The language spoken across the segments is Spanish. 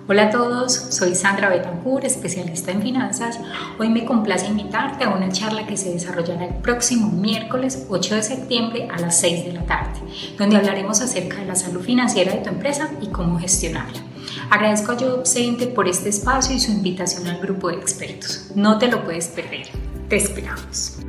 Hola a todos, soy Sandra Betancourt, especialista en finanzas. Hoy me complace invitarte a una charla que se desarrollará el próximo miércoles 8 de septiembre a las 6 de la tarde, donde hablaremos acerca de la salud financiera de tu empresa y cómo gestionarla. Agradezco a JobCenter por este espacio y su invitación al grupo de expertos. No te lo puedes perder. Te esperamos.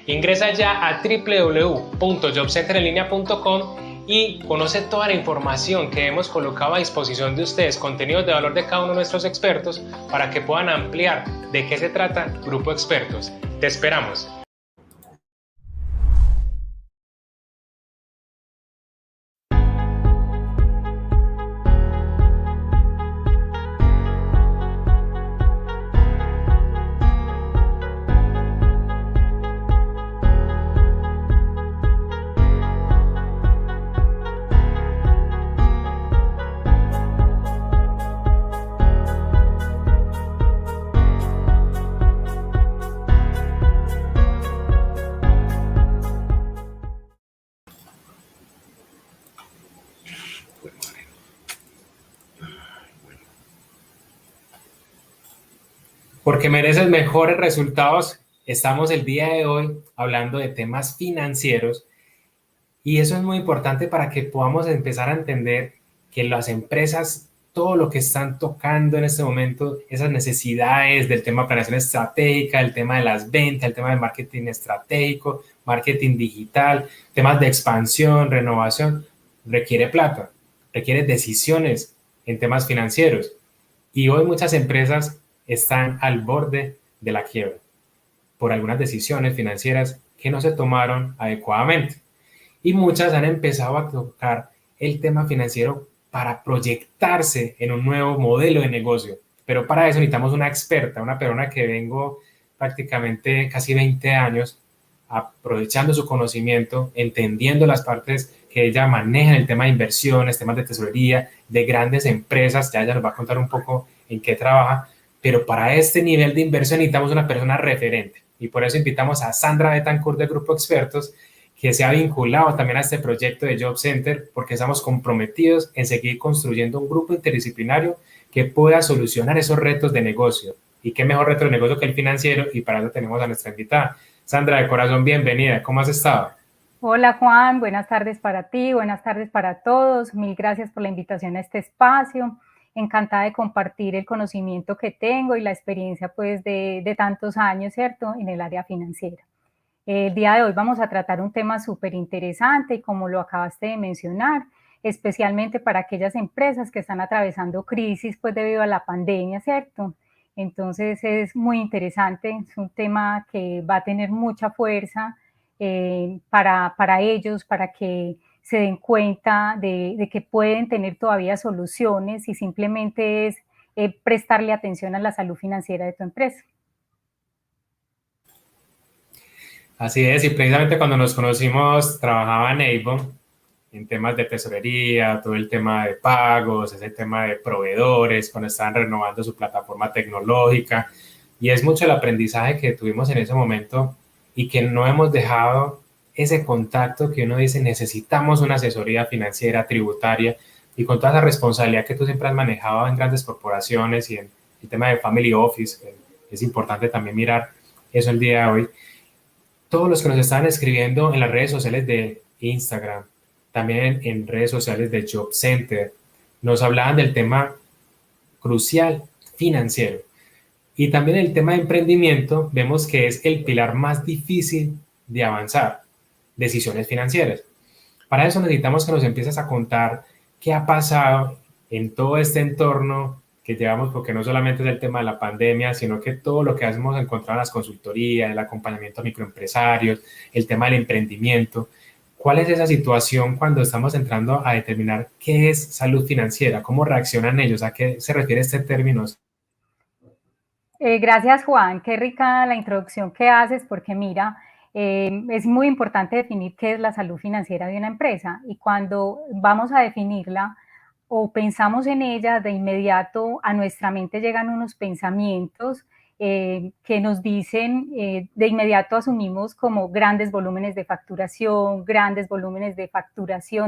Ingresa ya a www.jobcenterenlinea.com y conoce toda la información que hemos colocado a disposición de ustedes, contenidos de valor de cada uno de nuestros expertos, para que puedan ampliar de qué se trata Grupo Expertos. Te esperamos. Porque mereces mejores resultados, estamos el día de hoy hablando de temas financieros y eso es muy importante para que podamos empezar a entender que las empresas, todo lo que están tocando en este momento, esas necesidades del tema de planeación estratégica, el tema de las ventas, el tema de marketing estratégico, marketing digital, temas de expansión, renovación, requiere plata, requiere decisiones en temas financieros. Y hoy muchas empresas están al borde de la quiebra por algunas decisiones financieras que no se tomaron adecuadamente. Y muchas han empezado a tocar el tema financiero para proyectarse en un nuevo modelo de negocio. Pero para eso necesitamos una experta, una persona que vengo prácticamente casi 20 años aprovechando su conocimiento, entendiendo las partes que ella maneja en el tema de inversiones, temas de tesorería, de grandes empresas, ya ella nos va a contar un poco en qué trabaja, pero para este nivel de inversión necesitamos una persona referente y por eso invitamos a Sandra Betancourt del Grupo Expertos, que se ha vinculado también a este proyecto de JobCenter porque estamos comprometidos en seguir construyendo un grupo interdisciplinario que pueda solucionar esos retos de negocio. Y qué mejor reto de negocio que el financiero, y para eso tenemos a nuestra invitada. Sandra, de corazón, bienvenida. ¿Cómo has estado? Hola Juan, buenas tardes para ti, buenas tardes para todos. Mil gracias por la invitación a este espacio. Encantada de compartir el conocimiento que tengo y la experiencia pues de tantos años, ¿cierto?, en el área financiera. El día de hoy vamos a tratar un tema súper interesante y como lo acabaste de mencionar, especialmente para aquellas empresas que están atravesando crisis pues debido a la pandemia, ¿cierto? Entonces es muy interesante, es un tema que va a tener mucha fuerza para ellos, para que se den cuenta de que pueden tener todavía soluciones y simplemente es prestarle atención a la salud financiera de tu empresa. Así es, y precisamente cuando nos conocimos trabajaba en Avon en temas de tesorería, todo el tema de pagos, ese tema de proveedores, cuando estaban renovando su plataforma tecnológica, y es mucho el aprendizaje que tuvimos en ese momento y que no hemos dejado ese contacto que uno dice necesitamos una asesoría financiera, tributaria, y con toda esa responsabilidad que tú siempre has manejado en grandes corporaciones y en el tema de family office, es importante también mirar eso el día de hoy. Todos los que nos están escribiendo en las redes sociales de Instagram, también en redes sociales de JobCenter, nos hablaban del tema crucial financiero. Y también el tema de emprendimiento, vemos que es el pilar más difícil de avanzar, decisiones financieras. Para eso necesitamos que nos empieces a contar qué ha pasado en todo este entorno que llevamos, porque no solamente es el tema de la pandemia, sino que todo lo que hemos encontrado en las consultorías, el acompañamiento a microempresarios, el tema del emprendimiento. ¿Cuál es esa situación cuando estamos entrando a determinar qué es salud financiera? ¿Cómo reaccionan ellos? ¿A qué se refiere este término? Gracias Juan, qué rica la introducción que haces porque mira, es muy importante definir qué es la salud financiera de una empresa y cuando vamos a definirla, o pensamos en ella, de inmediato a nuestra mente llegan unos pensamientos que nos dicen, de inmediato asumimos como grandes volúmenes de facturación,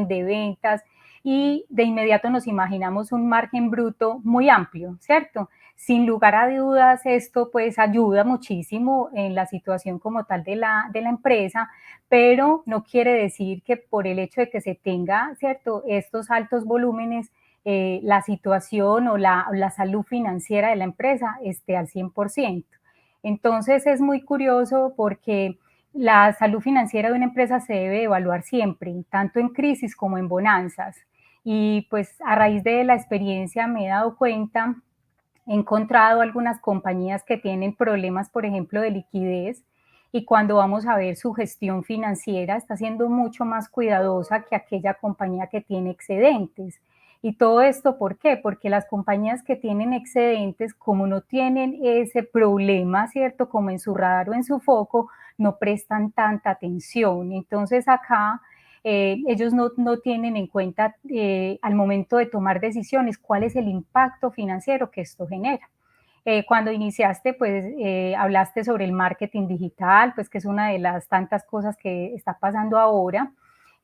de ventas, y de inmediato nos imaginamos un margen bruto muy amplio, ¿cierto? Sin lugar a dudas, esto pues ayuda muchísimo en la situación como tal de la empresa, pero no quiere decir que por el hecho de que se tenga, ¿cierto?, estos altos volúmenes, la situación o la salud financiera de la empresa esté al 100%. Entonces es muy curioso porque la salud financiera de una empresa se debe evaluar siempre, tanto en crisis como en bonanzas. Y pues a raíz de la experiencia me he dado cuenta, he encontrado algunas compañías que tienen problemas, por ejemplo, de liquidez, y cuando vamos a ver su gestión financiera está siendo mucho más cuidadosa que aquella compañía que tiene excedentes. Y todo esto, ¿por qué? Porque las compañías que tienen excedentes, como no tienen ese problema, ¿cierto?, como en su radar o en su foco, no prestan tanta atención. Entonces acá ellos no tienen en cuenta al momento de tomar decisiones cuál es el impacto financiero que esto genera. Cuando iniciaste, pues hablaste sobre el marketing digital, pues que es una de las tantas cosas que está pasando ahora.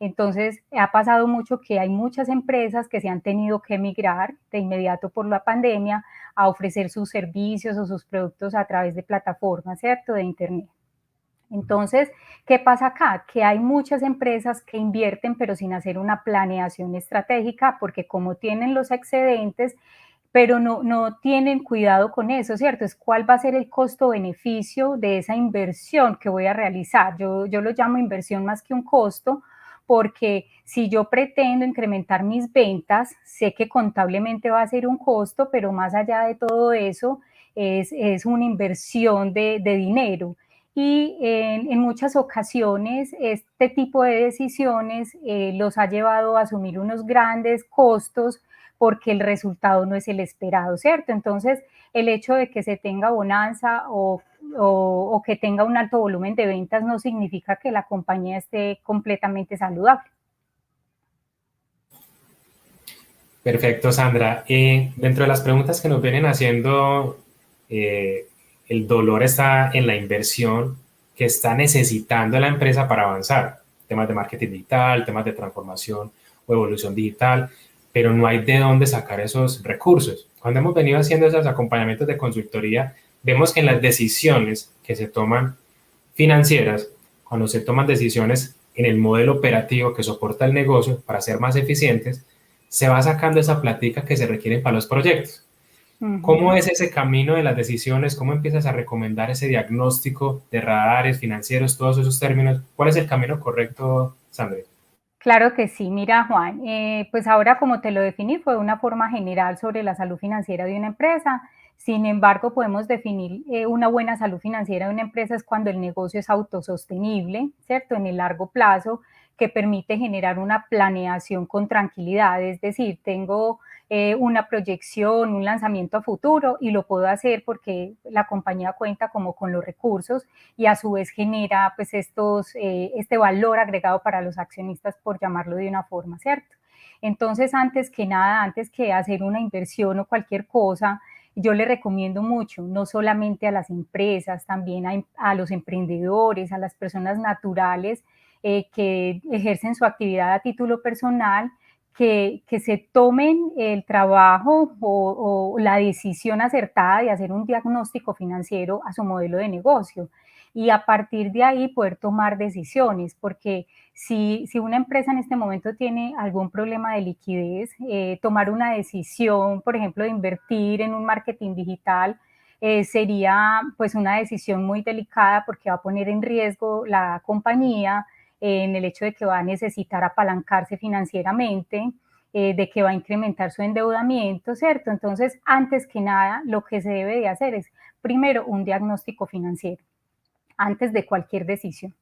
Entonces, ha pasado mucho que hay muchas empresas que se han tenido que migrar de inmediato por la pandemia a ofrecer sus servicios o sus productos a través de plataformas, ¿cierto?, de Internet. Entonces, ¿qué pasa acá? Que hay muchas empresas que invierten pero sin hacer una planeación estratégica porque como tienen los excedentes, pero no tienen cuidado con eso, ¿cierto? Es cuál va a ser el costo-beneficio de esa inversión que voy a realizar. Yo lo llamo inversión más que un costo, porque si yo pretendo incrementar mis ventas, sé que contablemente va a ser un costo, pero más allá de todo eso, es una inversión de dinero. Y en muchas ocasiones este tipo de decisiones los ha llevado a asumir unos grandes costos porque el resultado no es el esperado, ¿cierto? Entonces, el hecho de que se tenga bonanza o que tenga un alto volumen de ventas no significa que la compañía esté completamente saludable. Perfecto, Sandra. Dentro de las preguntas que nos vienen haciendo, el dolor está en la inversión que está necesitando la empresa para avanzar. Temas de marketing digital, temas de transformación o evolución digital, pero no hay de dónde sacar esos recursos. Cuando hemos venido haciendo esos acompañamientos de consultoría, vemos que en las decisiones que se toman financieras, cuando se toman decisiones en el modelo operativo que soporta el negocio para ser más eficientes, se va sacando esa plática que se requiere para los proyectos. ¿Cómo es ese camino de las decisiones? ¿Cómo empiezas a recomendar ese diagnóstico de radares financieros, todos esos términos? ¿Cuál es el camino correcto, Sandra? Claro que sí, mira Juan, pues ahora como te lo definí fue una forma general sobre la salud financiera de una empresa. Sin embargo, podemos definir una buena salud financiera de una empresa es cuando el negocio es autosostenible, ¿cierto? En el largo plazo, que permite generar una planeación con tranquilidad, es decir, tengo una proyección, un lanzamiento a futuro y lo puedo hacer porque la compañía cuenta como con los recursos y a su vez genera pues este valor agregado para los accionistas, por llamarlo de una forma, ¿cierto? Entonces, antes que nada, antes que hacer una inversión o cualquier cosa, yo le recomiendo mucho, no solamente a las empresas, también a los emprendedores, a las personas naturales que ejercen su actividad a título personal, que se tomen el trabajo o la decisión acertada de hacer un diagnóstico financiero a su modelo de negocio y a partir de ahí poder tomar decisiones, porque si una empresa en este momento tiene algún problema de liquidez, tomar una decisión, por ejemplo, de invertir en un marketing digital, sería pues una decisión muy delicada porque va a poner en riesgo la compañía, en el hecho de que va a necesitar apalancarse financieramente, de que va a incrementar su endeudamiento, ¿cierto? Entonces, antes que nada, lo que se debe de hacer es, primero, un diagnóstico financiero, antes de cualquier decisión.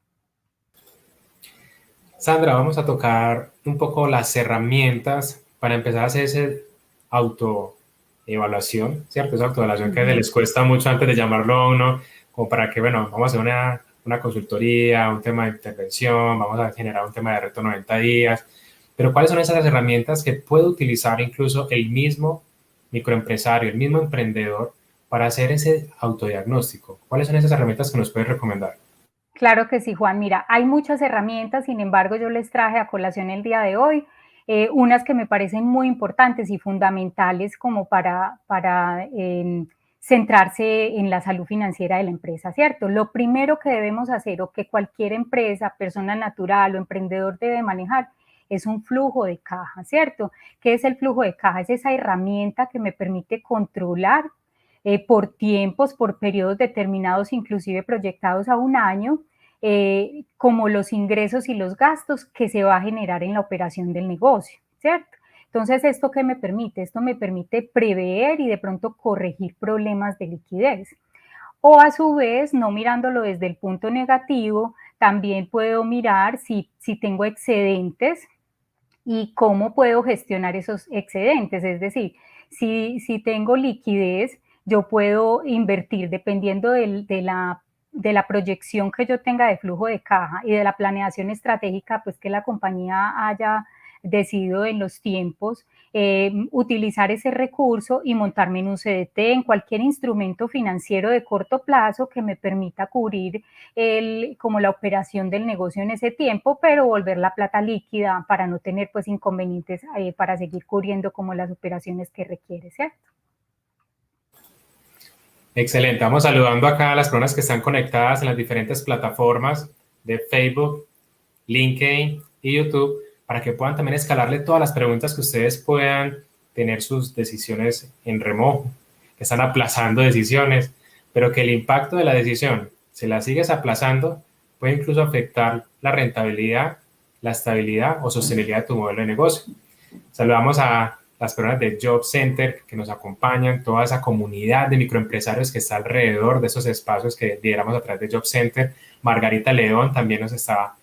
Sandra, vamos a tocar un poco las herramientas para empezar a hacer esa autoevaluación, ¿cierto? Esa autoevaluación que les cuesta mucho antes de llamarlo a uno, como para que, bueno, vamos a hacer una consultoría, un tema de intervención, vamos a generar un tema de reto 90 días, Pero ¿cuáles son esas herramientas que puede utilizar incluso el mismo microempresario, el mismo emprendedor para hacer ese autodiagnóstico? ¿Cuáles son esas herramientas que nos puedes recomendar? Claro que sí, Juan. Mira, hay muchas herramientas, sin embargo, yo les traje a colación el día de hoy unas que me parecen muy importantes y fundamentales como para centrarse en la salud financiera de la empresa, ¿cierto? Lo primero que debemos hacer o que cualquier empresa, persona natural o emprendedor debe manejar es un flujo de caja, ¿cierto? ¿Qué es el flujo de caja? Es esa herramienta que me permite controlar por tiempos, por periodos determinados, inclusive proyectados a un año, como los ingresos y los gastos que se va a generar en la operación del negocio, ¿cierto? Entonces, ¿esto qué me permite? Esto me permite prever y de pronto corregir problemas de liquidez. O a su vez, no mirándolo desde el punto negativo, también puedo mirar si tengo excedentes y cómo puedo gestionar esos excedentes. Es decir, si tengo liquidez, yo puedo invertir dependiendo de la proyección que yo tenga de flujo de caja y de la planeación estratégica pues que la compañía haya decidido en los tiempos, utilizar ese recurso y montarme en un CDT, en cualquier instrumento financiero de corto plazo que me permita cubrir como la operación del negocio en ese tiempo, pero volver la plata líquida para no tener pues inconvenientes para seguir cubriendo como las operaciones que requiere, ¿cierto? Excelente. Vamos saludando acá a las personas que están conectadas en las diferentes plataformas de Facebook, LinkedIn y YouTube para que puedan también escalarle todas las preguntas que ustedes puedan tener sus decisiones en remojo, que están aplazando decisiones, pero que el impacto de la decisión, si la sigues aplazando, puede incluso afectar la rentabilidad, la estabilidad o sostenibilidad de tu modelo de negocio. Saludamos a las personas de Job Center que nos acompañan, toda esa comunidad de microempresarios que está alrededor de esos espacios que lideramos a través de Job Center. Margarita León también nos está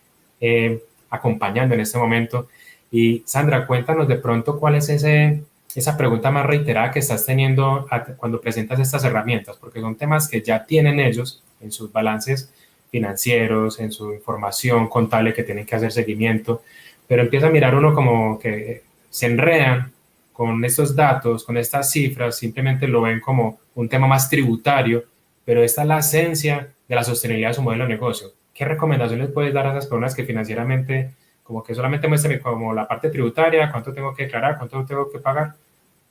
acompañando en este momento. Y Sandra, cuéntanos de pronto cuál es esa pregunta más reiterada que estás teniendo cuando presentas estas herramientas, porque son temas que ya tienen ellos en sus balances financieros, en su información contable que tienen que hacer seguimiento, pero empieza a mirar uno como que se enredan con estos datos, con estas cifras, simplemente lo ven como un tema más tributario, pero esta es la esencia de la sostenibilidad de su modelo de negocio. ¿Qué recomendaciones puedes dar a esas personas que financieramente como que solamente muestran como la parte tributaria, cuánto tengo que declarar, cuánto tengo que pagar,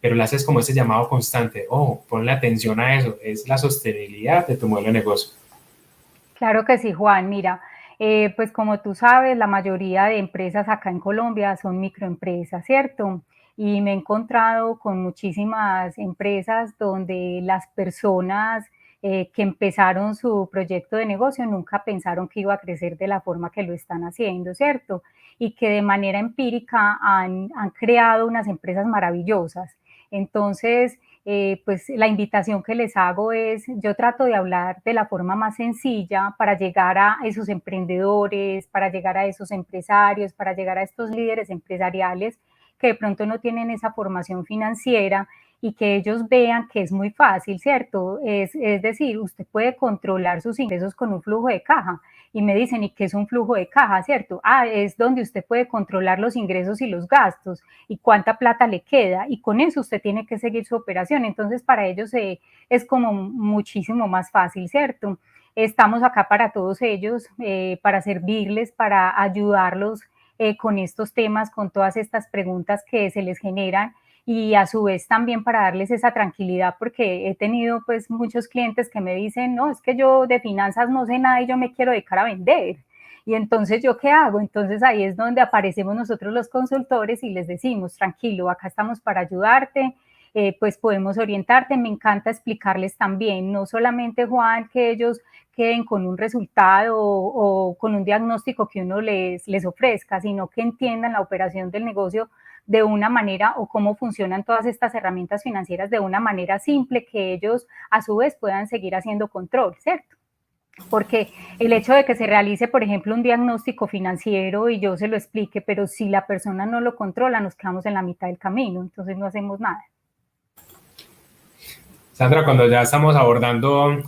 pero le haces como ese llamado constante, ponle atención a eso, es la sostenibilidad de tu modelo de negocio? Claro que sí, Juan. Mira, pues como tú sabes, la mayoría de empresas acá en Colombia son microempresas, ¿cierto? Y me he encontrado con muchísimas empresas donde las personas que empezaron su proyecto de negocio nunca pensaron que iba a crecer de la forma que lo están haciendo, ¿cierto? Y que de manera empírica han creado unas empresas maravillosas. Entonces, pues la invitación que les hago es, yo trato de hablar de la forma más sencilla para llegar a esos emprendedores, para llegar a esos empresarios, para llegar a estos líderes empresariales que de pronto no tienen esa formación financiera y que ellos vean que es muy fácil, ¿cierto? Es decir, usted puede controlar sus ingresos con un flujo de caja. Y me dicen, ¿y qué es un flujo de caja, cierto? Es donde usted puede controlar los ingresos y los gastos y cuánta plata le queda. Y con eso usted tiene que seguir su operación. Entonces, para ellos es como muchísimo más fácil, ¿cierto? Estamos acá para todos ellos, para servirles, para ayudarlos con estos temas, con todas estas preguntas que se les generan y a su vez también para darles esa tranquilidad, porque he tenido pues muchos clientes que me dicen, no, es que yo de finanzas no sé nada y yo me quiero dedicar a vender. Y entonces, ¿yo qué hago? Entonces ahí es donde aparecemos nosotros los consultores y les decimos, tranquilo, acá estamos para ayudarte, pues podemos orientarte. Me encanta explicarles también, no solamente, Juan, que ellos queden con un resultado o con un diagnóstico que uno les ofrezca, sino que entiendan la operación del negocio de una manera o cómo funcionan todas estas herramientas financieras de una manera simple que ellos a su vez puedan seguir haciendo control, ¿cierto? Porque el hecho de que se realice, por ejemplo, un diagnóstico financiero y yo se lo explique, pero si la persona no lo controla, nos quedamos en la mitad del camino, entonces no hacemos nada. Sandra, cuando ya estamos abordando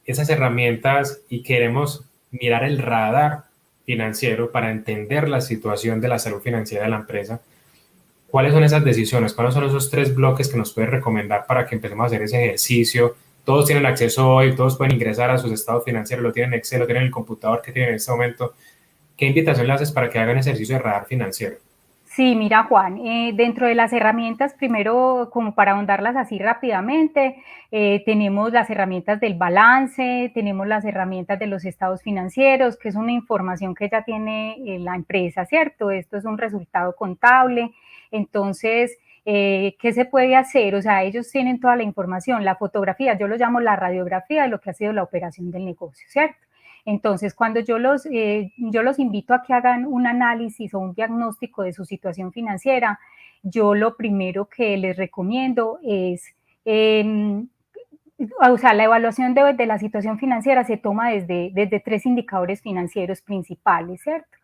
esas herramientas y queremos mirar el radar, financiero, para entender la situación de la salud financiera de la empresa, ¿cuáles son esas decisiones? ¿Cuáles son esos 3 bloques que nos puedes recomendar para que empecemos a hacer ese ejercicio? Todos tienen acceso hoy, todos pueden ingresar a sus estados financieros, lo tienen en Excel, lo tienen en el computador que tienen en este momento. ¿Qué invitación le haces para que hagan ejercicio de radar financiero? Sí, mira Juan, dentro de las herramientas, primero como para ahondarlas así rápidamente, tenemos las herramientas del balance, tenemos las herramientas de los estados financieros, que es una información que ya tiene la empresa, ¿cierto? Esto es un resultado contable. Entonces, ¿qué se puede hacer? O sea, ellos tienen toda la información, la fotografía, yo lo llamo la radiografía de lo que ha sido la operación del negocio, ¿cierto? Entonces, cuando yo los invito a que hagan un análisis o un diagnóstico de su situación financiera, yo lo primero que les recomiendo es, o sea, la evaluación de la situación financiera se toma desde 3 indicadores financieros principales, ¿cierto?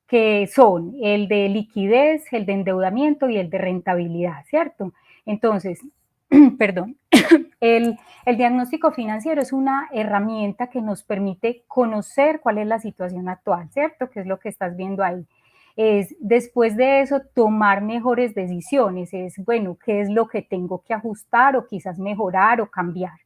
Que son el de liquidez, el de endeudamiento y el de rentabilidad, ¿cierto? Entonces, perdón, el diagnóstico financiero es una herramienta que nos permite conocer cuál es la situación actual, ¿cierto? Que es lo que estás viendo ahí. Es después de eso tomar mejores decisiones, es bueno, qué es lo que tengo que ajustar o quizás mejorar o cambiar.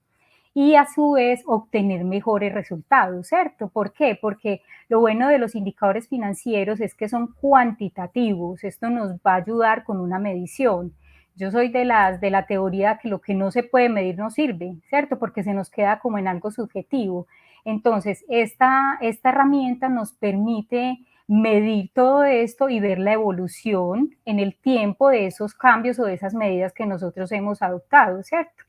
Y a su vez obtener mejores resultados, ¿cierto? ¿Por qué? Porque lo bueno de los indicadores financieros es que son cuantitativos, esto nos va a ayudar con una medición. Yo soy de la teoría que lo que no se puede medir no sirve, ¿cierto? Porque se nos queda como en algo subjetivo. Entonces, esta herramienta nos permite medir todo esto y ver la evolución en el tiempo de esos cambios o de esas medidas que nosotros hemos adoptado, ¿cierto?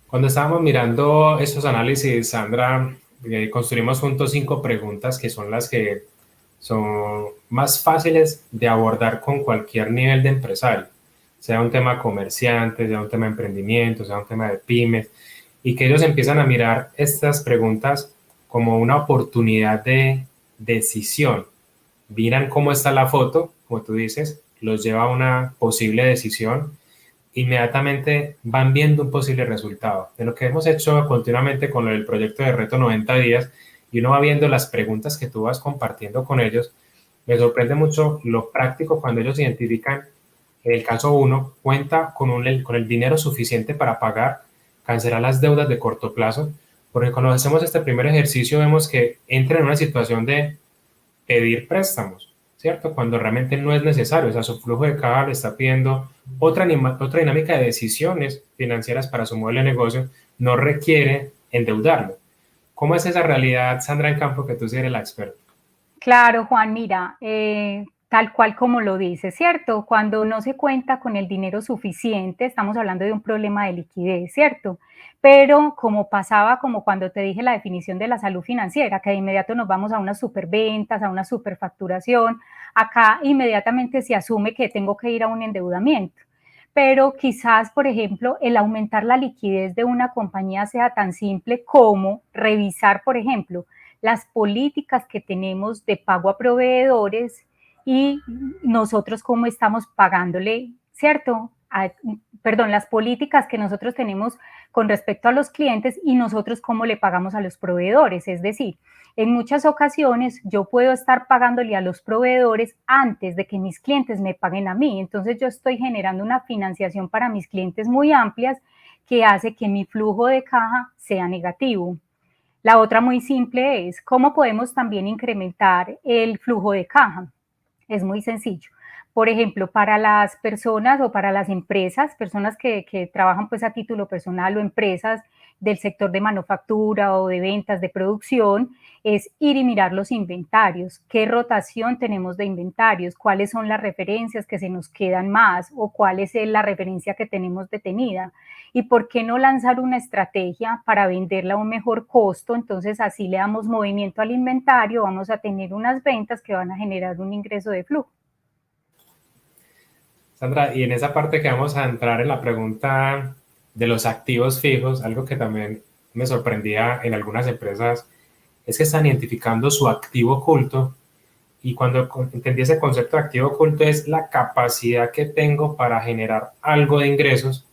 Cuando estábamos mirando estos análisis, Sandra, construimos juntos 5 preguntas que son las que son más fáciles de abordar con cualquier nivel de empresario, sea un tema comerciante, sea un tema de emprendimiento, sea un tema de pymes, y que ellos empiezan a mirar estas preguntas como una oportunidad de decisión. Miran cómo está la foto, como tú dices, los lleva a una posible decisión, inmediatamente van viendo un posible resultado. De lo que hemos hecho continuamente con el proyecto de Reto 90 días, y uno va viendo las preguntas que tú vas compartiendo con ellos, me sorprende mucho lo práctico cuando ellos identifican, en el caso 1, cuenta con el dinero suficiente para pagar, cancelar las deudas de corto plazo, porque cuando hacemos este primer ejercicio vemos que entra en una situación de pedir préstamos, ¿cierto? Cuando realmente no es necesario, o sea, su flujo de caja le está pidiendo otra dinámica de decisiones financieras para su modelo de negocio, no requiere endeudarlo. ¿Cómo es esa realidad, Sandra, en campo, que tú sí eres la experta? Claro, Juan, mira, tal cual como lo dice, ¿cierto? Cuando no se cuenta con el dinero suficiente, estamos hablando de un problema de liquidez, ¿cierto? Pero como pasaba, como cuando te dije la definición de la salud financiera, que de inmediato nos vamos a unas superventas, a una superfacturación, acá inmediatamente se asume que tengo que ir a un endeudamiento. Pero quizás, por ejemplo, el aumentar la liquidez de una compañía sea tan simple como revisar, por ejemplo, las políticas que tenemos de pago a proveedores y nosotros cómo estamos pagándole, ¿cierto? Las políticas que nosotros tenemos con respecto a los clientes y nosotros cómo le pagamos a los proveedores. Es decir, en muchas ocasiones yo puedo estar pagándole a los proveedores antes de que mis clientes me paguen a mí. Entonces yo estoy generando una financiación para mis clientes muy amplias que hace que mi flujo de caja sea negativo. La otra muy simple es cómo podemos también incrementar el flujo de caja. Es muy sencillo. Por ejemplo, para las personas o para las empresas, personas que trabajan pues a título personal o empresas del sector de manufactura o de ventas, de producción, es ir y mirar los inventarios, qué rotación tenemos de inventarios, cuáles son las referencias que se nos quedan más o cuál es la referencia que tenemos detenida y por qué no lanzar una estrategia para venderla a un mejor costo, entonces así le damos movimiento al inventario, vamos a tener unas ventas que van a generar un ingreso de flujo. Sandra, y en esa parte que vamos a entrar en la pregunta de los activos fijos, algo que también me sorprendía en algunas empresas es que están identificando su activo oculto, y cuando entendí ese concepto de activo oculto es la capacidad que tengo para generar algo de ingresos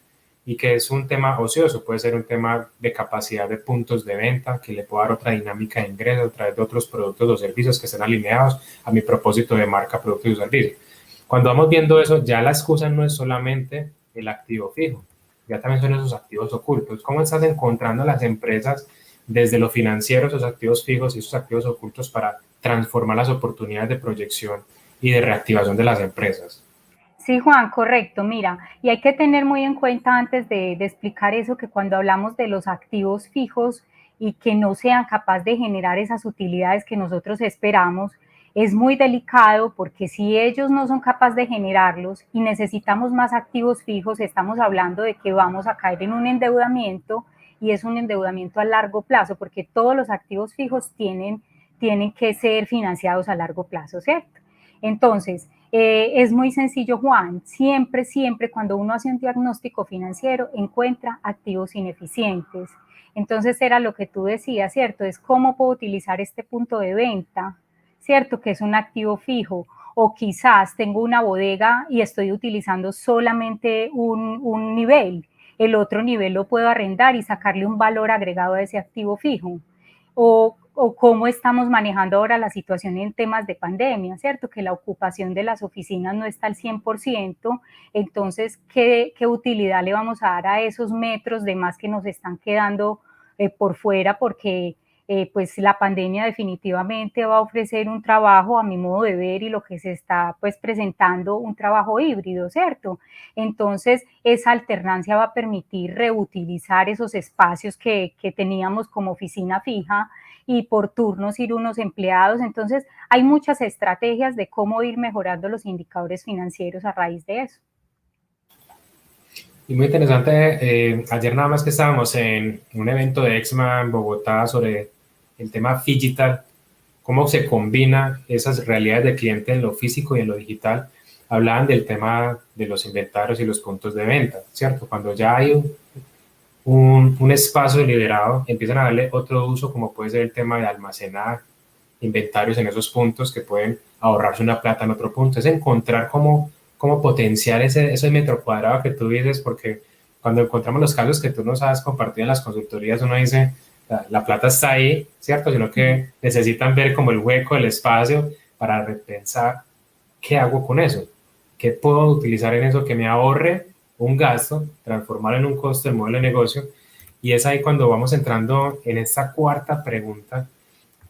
y que es un tema ocioso, puede ser un tema de capacidad de puntos de venta que le pueda dar otra dinámica de ingreso a través de otros productos o servicios que estén alineados a mi propósito de marca, producto y servicio. Cuando vamos viendo eso, ya la excusa no es solamente el activo fijo, ya también son esos activos ocultos. ¿Cómo estás encontrando las empresas desde lo financiero, esos activos fijos y esos activos ocultos para transformar las oportunidades de proyección y de reactivación de las empresas? Sí, Juan, correcto. Mira, y hay que tener muy en cuenta antes de explicar eso, que cuando hablamos de los activos fijos y que no sean capaces de generar esas utilidades que nosotros esperamos, es muy delicado porque si ellos no son capaces de generarlos y necesitamos más activos fijos, estamos hablando de que vamos a caer en un endeudamiento y es un endeudamiento a largo plazo porque todos los activos fijos tienen que ser financiados a largo plazo, ¿cierto? Entonces, es muy sencillo, Juan. Siempre, siempre cuando uno hace un diagnóstico financiero, encuentra activos ineficientes. Entonces, era lo que tú decías, ¿cierto? Es cómo puedo utilizar este punto de venta, ¿cierto? Que es un activo fijo. O quizás tengo una bodega y estoy utilizando solamente un nivel. El otro nivel lo puedo arrendar y sacarle un valor agregado a ese activo fijo. O cómo estamos manejando ahora la situación en temas de pandemia, ¿cierto? Que la ocupación de las oficinas no está al 100%, entonces, ¿qué utilidad le vamos a dar a esos metros de más que nos están quedando por fuera? Porque pues la pandemia definitivamente va a ofrecer un trabajo, a mi modo de ver, y lo que se está pues presentando, un trabajo híbrido, ¿cierto? Entonces, esa alternancia va a permitir reutilizar esos espacios que teníamos como oficina fija y por turnos ir unos empleados. Entonces, hay muchas estrategias de cómo ir mejorando los indicadores financieros a raíz de eso. Y muy interesante, ayer nada más que estábamos en un evento de EXMA en Bogotá sobre el tema digital, cómo se combina esas realidades de cliente en lo físico y en lo digital. Hablaban del tema de los inventarios y los puntos de venta, ¿cierto? Cuando ya hay un espacio liberado, empiezan a darle otro uso, como puede ser el tema de almacenar inventarios en esos puntos que pueden ahorrarse una plata en otro punto. Es encontrar cómo potenciar ese metro cuadrado que tú dices, porque cuando encontramos los casos que tú nos has compartido en las consultorías, uno dice, la plata está ahí, ¿cierto? Sino que necesitan ver como el hueco, el espacio para repensar qué hago con eso, qué puedo utilizar en eso que me ahorre un gasto, transformarlo en un costo del modelo de negocio. Y es ahí cuando vamos entrando en esta cuarta pregunta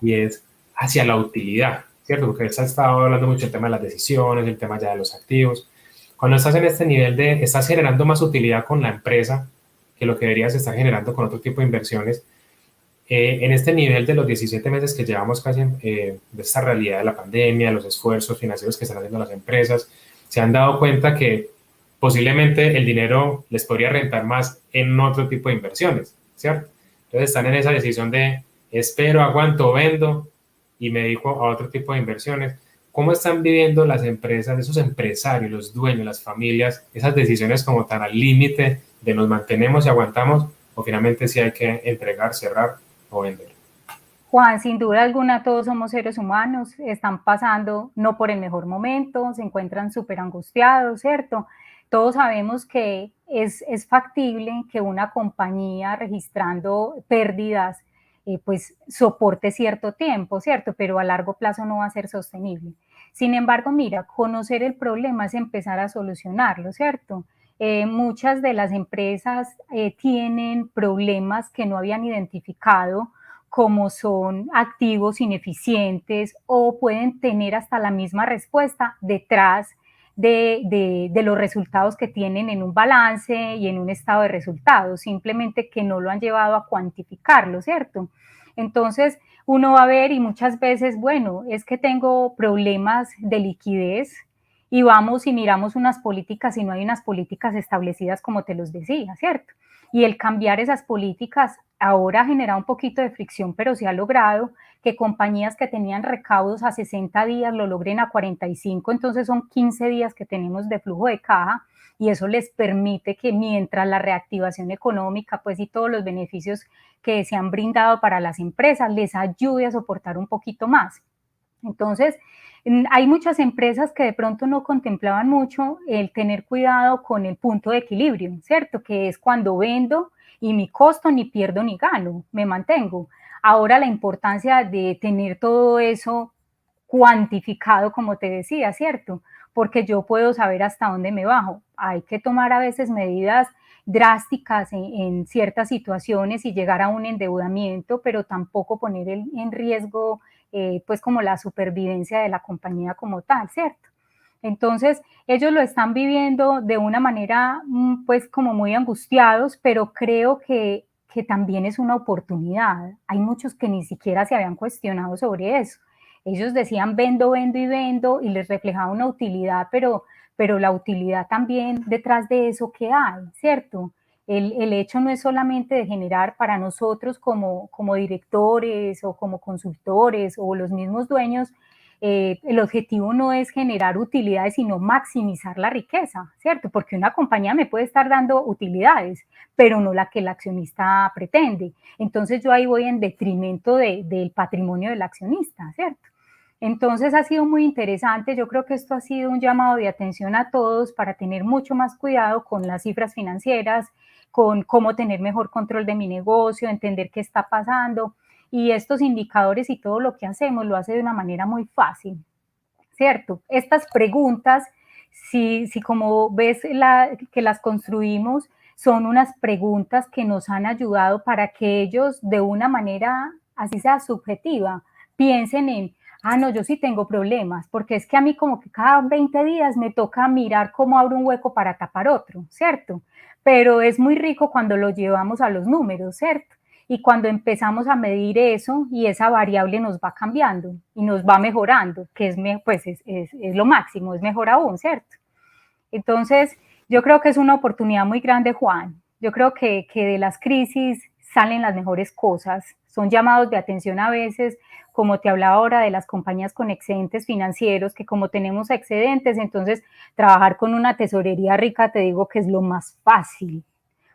y es hacia la utilidad, ¿cierto? Porque se ha estado hablando mucho del tema de las decisiones, el tema ya de los activos. Cuando estás en este nivel estás generando más utilidad con la empresa que lo que deberías estar generando con otro tipo de inversiones. En este nivel de los 17 meses que llevamos casi de esta realidad de la pandemia, los esfuerzos financieros que están haciendo las empresas, se han dado cuenta que posiblemente el dinero les podría rentar más en otro tipo de inversiones, ¿cierto? Entonces están en esa decisión de espero, aguanto, vendo y me dedico a otro tipo de inversiones. ¿Cómo están viviendo las empresas, esos empresarios, los dueños, las familias, esas decisiones como tan al límite de nos mantenemos y aguantamos o finalmente si hay que entregar, cerrar o vender? Juan, sin duda alguna todos somos seres humanos, están pasando no por el mejor momento, se encuentran súper angustiados, ¿cierto? Todos sabemos que es factible que una compañía registrando pérdidas pues soporte cierto tiempo, ¿cierto? Pero a largo plazo no va a ser sostenible. Sin embargo, mira, conocer el problema es empezar a solucionarlo, ¿cierto? Muchas de las empresas tienen problemas que no habían identificado, como son activos ineficientes o pueden tener hasta la misma respuesta detrás de los resultados que tienen en un balance y en un estado de resultados, simplemente que no lo han llevado a cuantificarlo, ¿cierto? Entonces uno va a ver y muchas veces, bueno, es que tengo problemas de liquidez y vamos y miramos unas políticas y no hay unas políticas establecidas como te los decía, ¿cierto? Y el cambiar esas políticas ahora ha generado un poquito de fricción, pero se ha logrado que compañías que tenían recaudos a 60 días lo logren a 45, entonces son 15 días que tenemos de flujo de caja y eso les permite que mientras la reactivación económica pues y todos los beneficios que se han brindado para las empresas les ayude a soportar un poquito más. Entonces, Hay muchas empresas que de pronto no contemplaban mucho el tener cuidado con el punto de equilibrio, ¿cierto? Que es cuando vendo y mi costo ni pierdo ni gano, me mantengo. Ahora la importancia de tener todo eso cuantificado, como te decía, ¿cierto? Porque yo puedo saber hasta dónde me bajo. Hay que tomar a veces medidas drásticas en ciertas situaciones y llegar a un endeudamiento, pero tampoco poner en riesgo pues como la supervivencia de la compañía como tal, ¿cierto? Entonces, ellos lo están viviendo de una manera, pues como muy angustiados, pero creo que también es una oportunidad. Hay muchos que ni siquiera se habían cuestionado sobre eso. Ellos decían vendo, vendo y vendo y les reflejaba una utilidad, pero la utilidad también detrás de eso que hay, ¿cierto? El hecho no es solamente de generar para nosotros como directores o como consultores o los mismos dueños, el objetivo no es generar utilidades, sino maximizar la riqueza, ¿cierto? Porque una compañía me puede estar dando utilidades, pero no la que el accionista pretende. Entonces yo ahí voy en detrimento del patrimonio del accionista, ¿cierto? Entonces ha sido muy interesante, yo creo que esto ha sido un llamado de atención a todos para tener mucho más cuidado con las cifras financieras, con cómo tener mejor control de mi negocio, entender qué está pasando, y estos indicadores y todo lo que hacemos lo hace de una manera muy fácil, ¿cierto? Estas preguntas, si como ves que las construimos, son unas preguntas que nos han ayudado para que ellos de una manera, así sea subjetiva, piensen en, no, yo sí tengo problemas, porque es que a mí como que cada 20 días me toca mirar cómo abro un hueco para tapar otro, ¿cierto? Pero es muy rico cuando lo llevamos a los números, ¿cierto? Y cuando empezamos a medir eso y esa variable nos va cambiando y nos va mejorando, que pues es lo máximo, es mejor aún, ¿cierto? Entonces, yo creo que es una oportunidad muy grande, Juan. Yo creo que de las crisis salen las mejores cosas. Son llamados de atención a veces, como te hablaba ahora de las compañías con excedentes financieros, que como tenemos excedentes, entonces trabajar con una tesorería rica, te digo que es lo más fácil,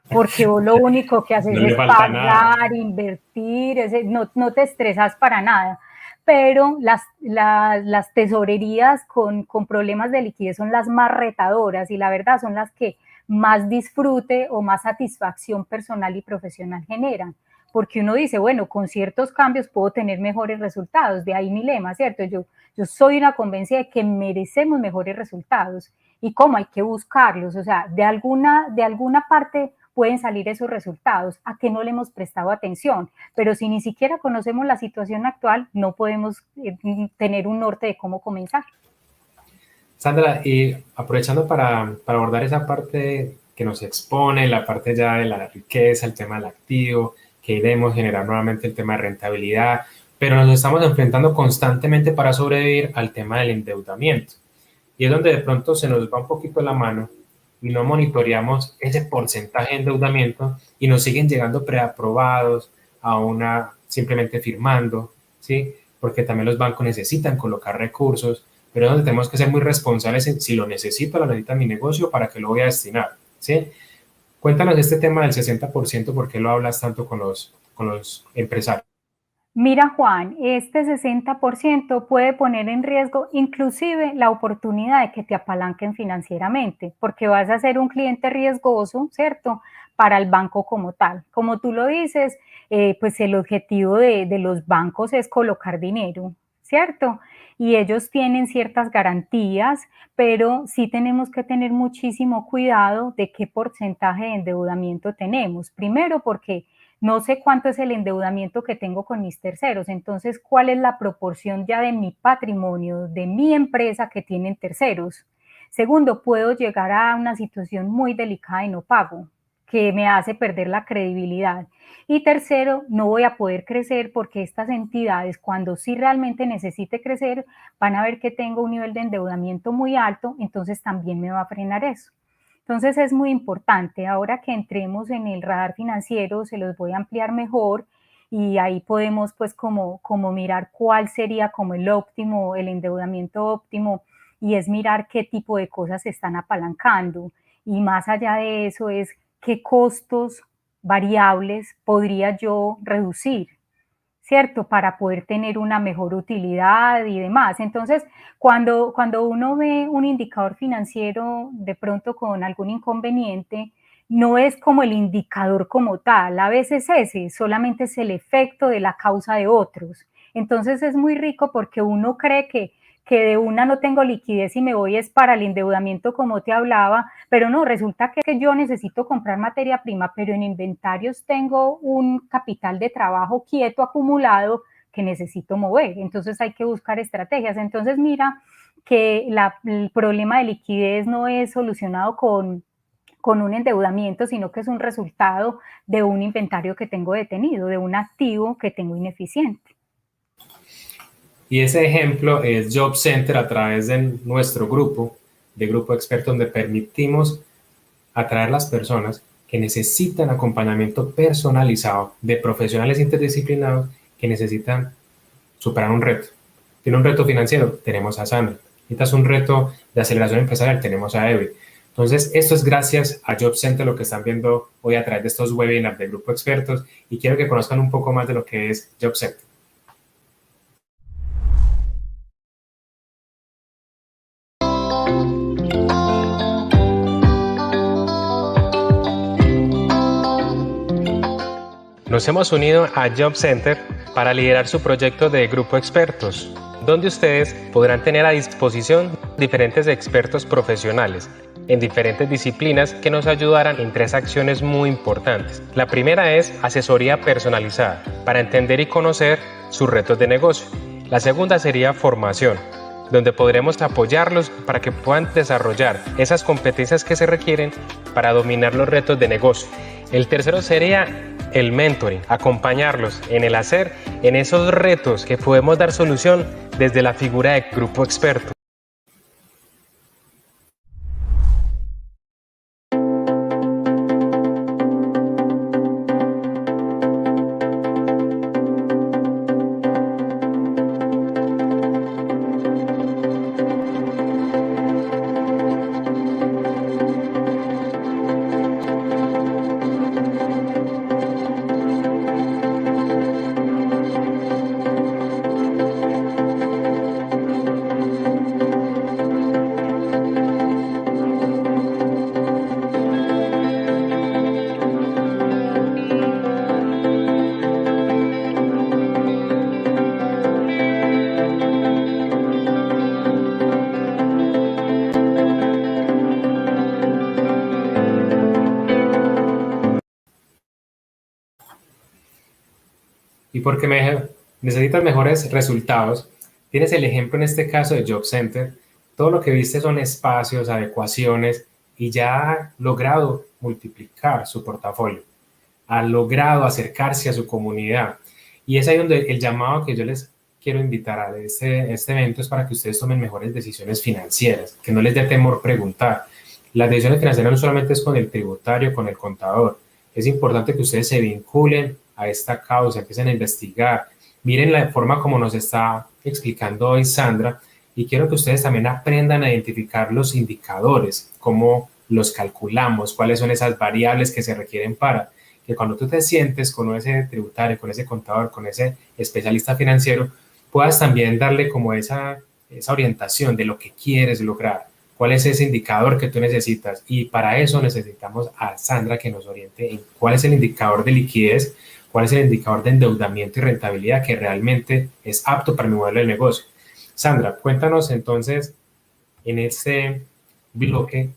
porque vos lo único que haces No le es falta nada. pagar, invertir, no te estresas para nada. Pero las tesorerías con problemas de liquidez son las más retadoras y la verdad son las que más disfrute o más satisfacción personal y profesional generan. Porque uno dice, bueno, con ciertos cambios puedo tener mejores resultados, de ahí mi lema, ¿cierto? Yo soy una convencida de que merecemos mejores resultados. ¿Y cómo? Hay que buscarlos, o sea, de alguna parte pueden salir esos resultados, a que no le hemos prestado atención, pero si ni siquiera conocemos la situación actual, no podemos tener un norte de cómo comenzar. Sandra, y aprovechando para abordar esa parte que nos expone, la parte ya de la riqueza, el tema del activo, que debemos generar nuevamente el tema de rentabilidad, pero nos estamos enfrentando constantemente para sobrevivir al tema del endeudamiento. Y es donde de pronto se nos va un poquito la mano y no monitoreamos ese porcentaje de endeudamiento y nos siguen llegando preaprobados a una simplemente firmando, ¿sí? Porque también los bancos necesitan colocar recursos, pero es donde tenemos que ser muy responsables en si lo necesito, lo necesita mi negocio, para qué lo voy a destinar, ¿sí? Cuéntanos este tema del 60%, ¿por qué lo hablas tanto con los empresarios? Mira, Juan, este 60% puede poner en riesgo inclusive la oportunidad de que te apalanquen financieramente, porque vas a ser un cliente riesgoso, ¿cierto? Para el banco como tal. Como tú lo dices, pues el objetivo de los bancos es colocar dinero, ¿cierto? Y ellos tienen ciertas garantías, pero sí tenemos que tener muchísimo cuidado de qué porcentaje de endeudamiento tenemos. Primero, porque no sé cuánto es el endeudamiento que tengo con mis terceros, entonces, ¿cuál es la proporción ya de mi patrimonio, de mi empresa que tienen terceros? Segundo, puedo llegar a una situación muy delicada de no pago, que me hace perder la credibilidad. Y tercero, no voy a poder crecer porque estas entidades, cuando sí realmente necesite crecer, van a ver que tengo un nivel de endeudamiento muy alto, entonces también me va a frenar eso. Entonces es muy importante, ahora que entremos en el radar financiero, se los voy a ampliar mejor y ahí podemos pues como mirar cuál sería como el óptimo, el endeudamiento óptimo, y es mirar qué tipo de cosas se están apalancando. Y más allá de eso es qué costos variables podría yo reducir, ¿cierto? Para poder tener una mejor utilidad y demás. Entonces, cuando uno ve un indicador financiero de pronto con algún inconveniente, no es como el indicador como tal, a veces ese solamente es el efecto de la causa de otros. Entonces es muy rico porque uno cree que de una no tengo liquidez y me voy es para el endeudamiento como te hablaba, pero no, resulta que yo necesito comprar materia prima, pero en inventarios tengo un capital de trabajo quieto acumulado que necesito mover, entonces hay que buscar estrategias. Entonces mira que el problema de liquidez no es solucionado con un endeudamiento, sino que es un resultado de un inventario que tengo detenido, de un activo que tengo ineficiente. Y ese ejemplo es Job Center a través de nuestro grupo, de grupo experto, donde permitimos atraer las personas que necesitan acompañamiento personalizado de profesionales interdisciplinados que necesitan superar un reto. ¿Tiene un reto financiero? Tenemos a Sandra. ¿Necesitas un reto de aceleración empresarial? Tenemos a Evi. Entonces, esto es gracias a Job Center, lo que están viendo hoy a través de estos webinars de Grupo Expertos, y quiero que conozcan un poco más de lo que es Job Center. Nos hemos unido a Job Center para liderar su proyecto de Grupo Expertos, donde ustedes podrán tener a disposición diferentes expertos profesionales en diferentes disciplinas que nos ayudarán en 3 acciones muy importantes. La primera es asesoría personalizada para entender y conocer sus retos de negocio. La segunda sería formación, donde podremos apoyarlos para que puedan desarrollar esas competencias que se requieren para dominar los retos de negocio. El tercero sería el mentoring, acompañarlos en el hacer, en esos retos que podemos dar solución desde la figura de grupo experto. Y porque necesitas mejores resultados, tienes el ejemplo en este caso de Job Center. Todo lo que viste son espacios, adecuaciones, y ya ha logrado multiplicar su portafolio, ha logrado acercarse a su comunidad. Y es ahí donde el llamado que yo les quiero invitar a este evento es para que ustedes tomen mejores decisiones financieras, que no les dé temor preguntar. Las decisiones financieras no solamente es con el tributario, con el contador. Es importante que ustedes se vinculen a esta causa, empiecen a investigar. Miren la forma como nos está explicando hoy Sandra, y quiero que ustedes también aprendan a identificar los indicadores, cómo los calculamos, cuáles son esas variables que se requieren para que cuando tú te sientes con ese tributario, con ese contador, con ese especialista financiero, puedas también darle como esa orientación de lo que quieres lograr, cuál es ese indicador que tú necesitas. Y para eso necesitamos a Sandra que nos oriente en cuál es el indicador de liquidez, cuál es el indicador de endeudamiento y rentabilidad que realmente es apto para mi modelo de negocio. Sandra, cuéntanos entonces en este bloque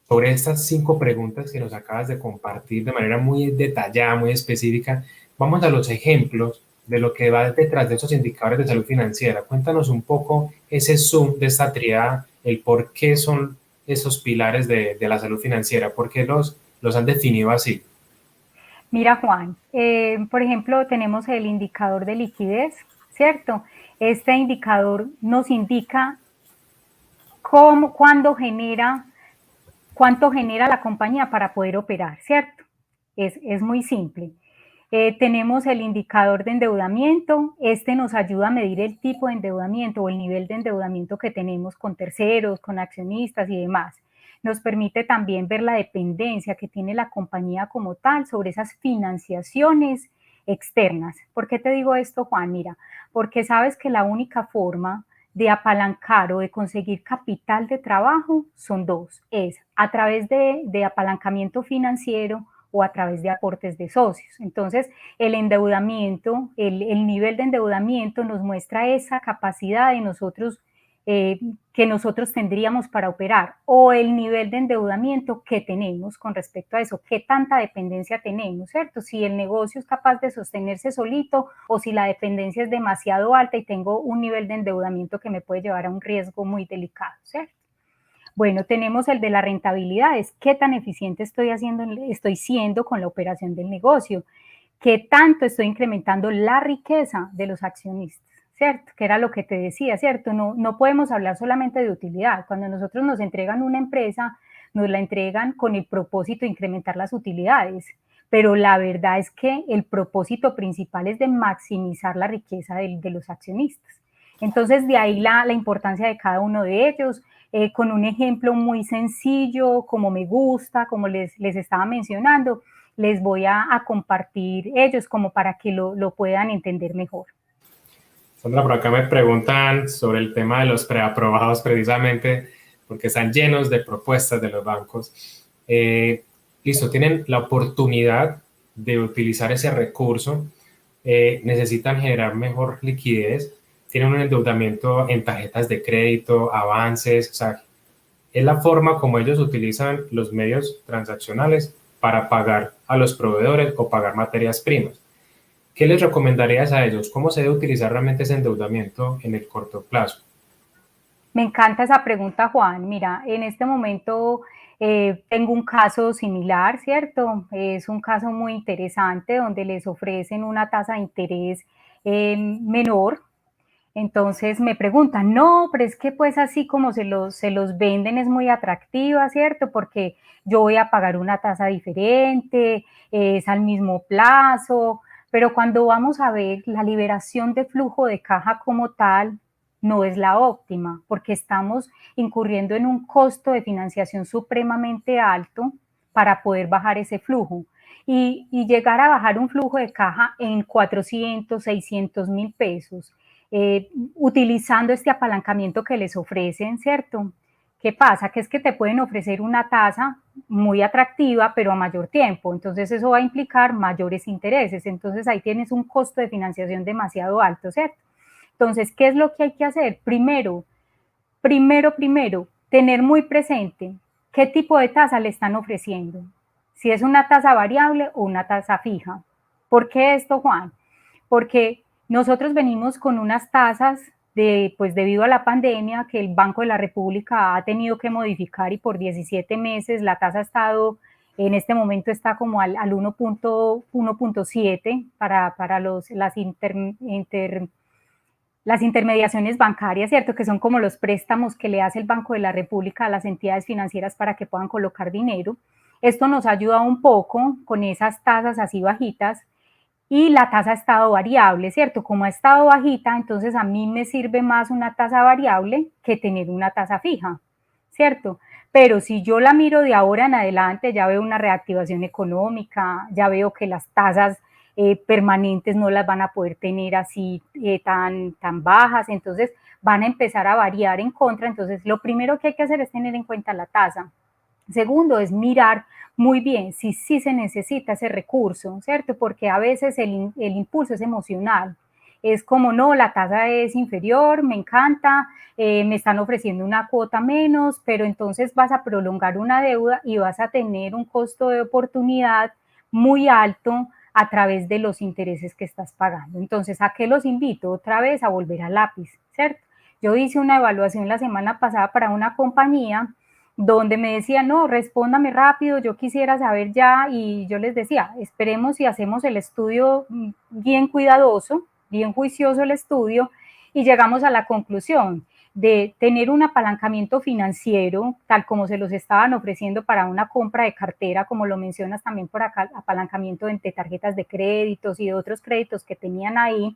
sobre estas 5 preguntas que nos acabas de compartir de manera muy detallada, muy específica. Vamos a los ejemplos de lo que va detrás de esos indicadores de salud financiera. Cuéntanos un poco ese zoom de esta triada, el por qué son esos pilares de la salud financiera, por qué los han definido así. Mira, Juan, por ejemplo, tenemos el indicador de liquidez, ¿cierto? Este indicador nos indica cuánto genera la compañía para poder operar, ¿cierto? Es muy simple. Tenemos el indicador de endeudamiento. Este nos ayuda a medir el tipo de endeudamiento o el nivel de endeudamiento que tenemos con terceros, con accionistas y demás. Nos permite también ver la dependencia que tiene la compañía como tal sobre esas financiaciones externas. ¿Por qué te digo esto, Juan? Mira, porque sabes que la única forma de apalancar o de conseguir capital de trabajo son dos, es a través de apalancamiento financiero o a través de aportes de socios. Entonces, el endeudamiento, el nivel de endeudamiento nos muestra esa capacidad de nosotros que nosotros tendríamos para operar o el nivel de endeudamiento que tenemos con respecto a eso, qué tanta dependencia tenemos, ¿cierto? Si el negocio es capaz de sostenerse solito o si la dependencia es demasiado alta y tengo un nivel de endeudamiento que me puede llevar a un riesgo muy delicado, ¿cierto? Bueno, tenemos el de la rentabilidad, es qué tan eficiente estoy siendo con la operación del negocio, qué tanto estoy incrementando la riqueza de los accionistas, ¿cierto? Que era lo que te decía, ¿cierto? No podemos hablar solamente de utilidad. Cuando nosotros nos entregan una empresa, nos la entregan con el propósito de incrementar las utilidades, pero la verdad es que el propósito principal es de maximizar la riqueza de los accionistas. Entonces, de ahí la importancia de cada uno de ellos, con un ejemplo muy sencillo, como me gusta, como les estaba mencionando, les voy a compartir ellos como para que lo puedan entender mejor. Sandra, por acá me preguntan sobre el tema de los preaprobados precisamente porque están llenos de propuestas de los bancos. Listo, tienen la oportunidad de utilizar ese recurso, necesitan generar mejor liquidez, tienen un endeudamiento en tarjetas de crédito, avances, o sea, es la forma como ellos utilizan los medios transaccionales para pagar a los proveedores o pagar materias primas. ¿Qué les recomendarías a ellos? ¿Cómo se debe utilizar realmente ese endeudamiento en el corto plazo? Me encanta esa pregunta, Juan. Mira, en este momento tengo un caso similar, ¿cierto? Es un caso muy interesante donde les ofrecen una tasa de interés menor. Entonces me preguntan, no, pero es que pues así como se los venden es muy atractiva, ¿cierto? Porque yo voy a pagar una tasa diferente, es al mismo plazo, pero cuando vamos a ver la liberación de flujo de caja como tal, no es la óptima, porque estamos incurriendo en un costo de financiación supremamente alto para poder bajar ese flujo. Y llegar a bajar un flujo de caja en 400, 600 mil pesos, utilizando este apalancamiento que les ofrecen, ¿cierto? ¿Qué pasa? Que es que te pueden ofrecer una tasa muy atractiva, pero a mayor tiempo. Entonces eso va a implicar mayores intereses. Entonces ahí tienes un costo de financiación demasiado alto, ¿cierto? Entonces, ¿qué es lo que hay que hacer? Primero, tener muy presente qué tipo de tasa le están ofreciendo. Si es una tasa variable o una tasa fija. ¿Por qué esto, Juan? Porque nosotros venimos con unas tasas pues debido a la pandemia que el Banco de la República ha tenido que modificar y por 17 meses la tasa ha estado, en este momento está como al 1.7 para las intermediaciones bancarias, ¿cierto? Que son como los préstamos que le hace el Banco de la República a las entidades financieras para que puedan colocar dinero. Esto nos ayuda un poco con esas tasas así bajitas y la tasa ha estado variable, ¿cierto? Como ha estado bajita, entonces a mí me sirve más una tasa variable que tener una tasa fija, ¿cierto? Pero si yo la miro de ahora en adelante, ya veo una reactivación económica, ya veo que las tasas permanentes no las van a poder tener así tan bajas, entonces van a empezar a variar en contra, entonces lo primero que hay que hacer es tener en cuenta la tasa. Segundo, es mirar muy bien si sí se necesita ese recurso, ¿cierto? Porque a veces el impulso es emocional. Es como, no, la tasa es inferior, me encanta, me están ofreciendo una cuota menos, pero entonces vas a prolongar una deuda y vas a tener un costo de oportunidad muy alto a través de los intereses que estás pagando. Entonces, ¿a qué los invito? Otra vez a volver al lápiz, ¿cierto? Yo hice una evaluación la semana pasada para una compañía donde me decía, no, respóndame rápido, yo quisiera saber ya, y yo les decía, esperemos y hacemos el estudio bien cuidadoso, bien juicioso el estudio, y llegamos a la conclusión de tener un apalancamiento financiero, tal como se los estaban ofreciendo para una compra de cartera, como lo mencionas también por acá, apalancamiento de tarjetas de créditos y de otros créditos que tenían ahí,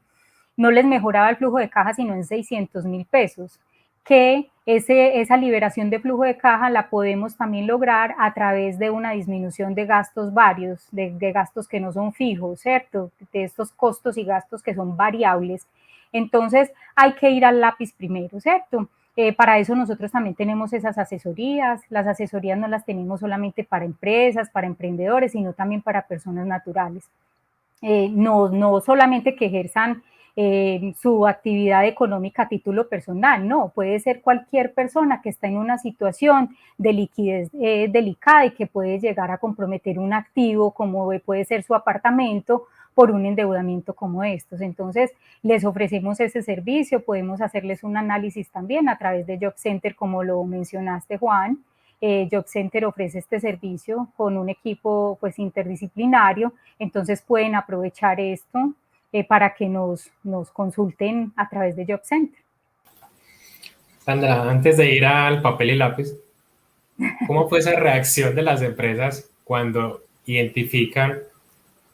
no les mejoraba el flujo de caja sino en 600 mil pesos, que esa liberación de flujo de caja la podemos también lograr a través de una disminución de gastos varios, de gastos que no son fijos, ¿cierto? De estos costos y gastos que son variables. Entonces hay que ir al lápiz primero, ¿cierto? Para eso nosotros también tenemos esas asesorías. Las asesorías no las tenemos solamente para empresas, para emprendedores, sino también para personas naturales. No solamente que ejerzan su actividad económica a título personal, no, puede ser cualquier persona que está en una situación de liquidez delicada y que puede llegar a comprometer un activo, como puede ser su apartamento, por un endeudamiento como estos. Entonces, les ofrecemos ese servicio, podemos hacerles un análisis también a través de Job Center, como lo mencionaste, Juan. Job Center ofrece este servicio con un equipo pues interdisciplinario, entonces pueden aprovechar esto para que nos consulten a través de Job Center. Sandra, antes de ir al papel y lápiz, ¿cómo fue esa reacción de las empresas cuando identifican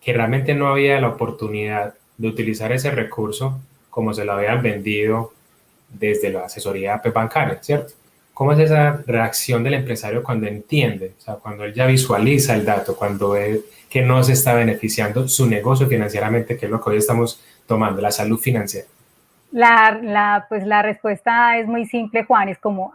que realmente no había la oportunidad de utilizar ese recurso como se lo habían vendido desde la asesoría bancaria, ¿cierto? ¿Cómo es esa reacción del empresario cuando entiende, o sea, cuando él ya visualiza el dato, cuando ve que no se está beneficiando su negocio financieramente, que es lo que hoy estamos tomando, la salud financiera? Pues la respuesta es muy simple, Juan, es como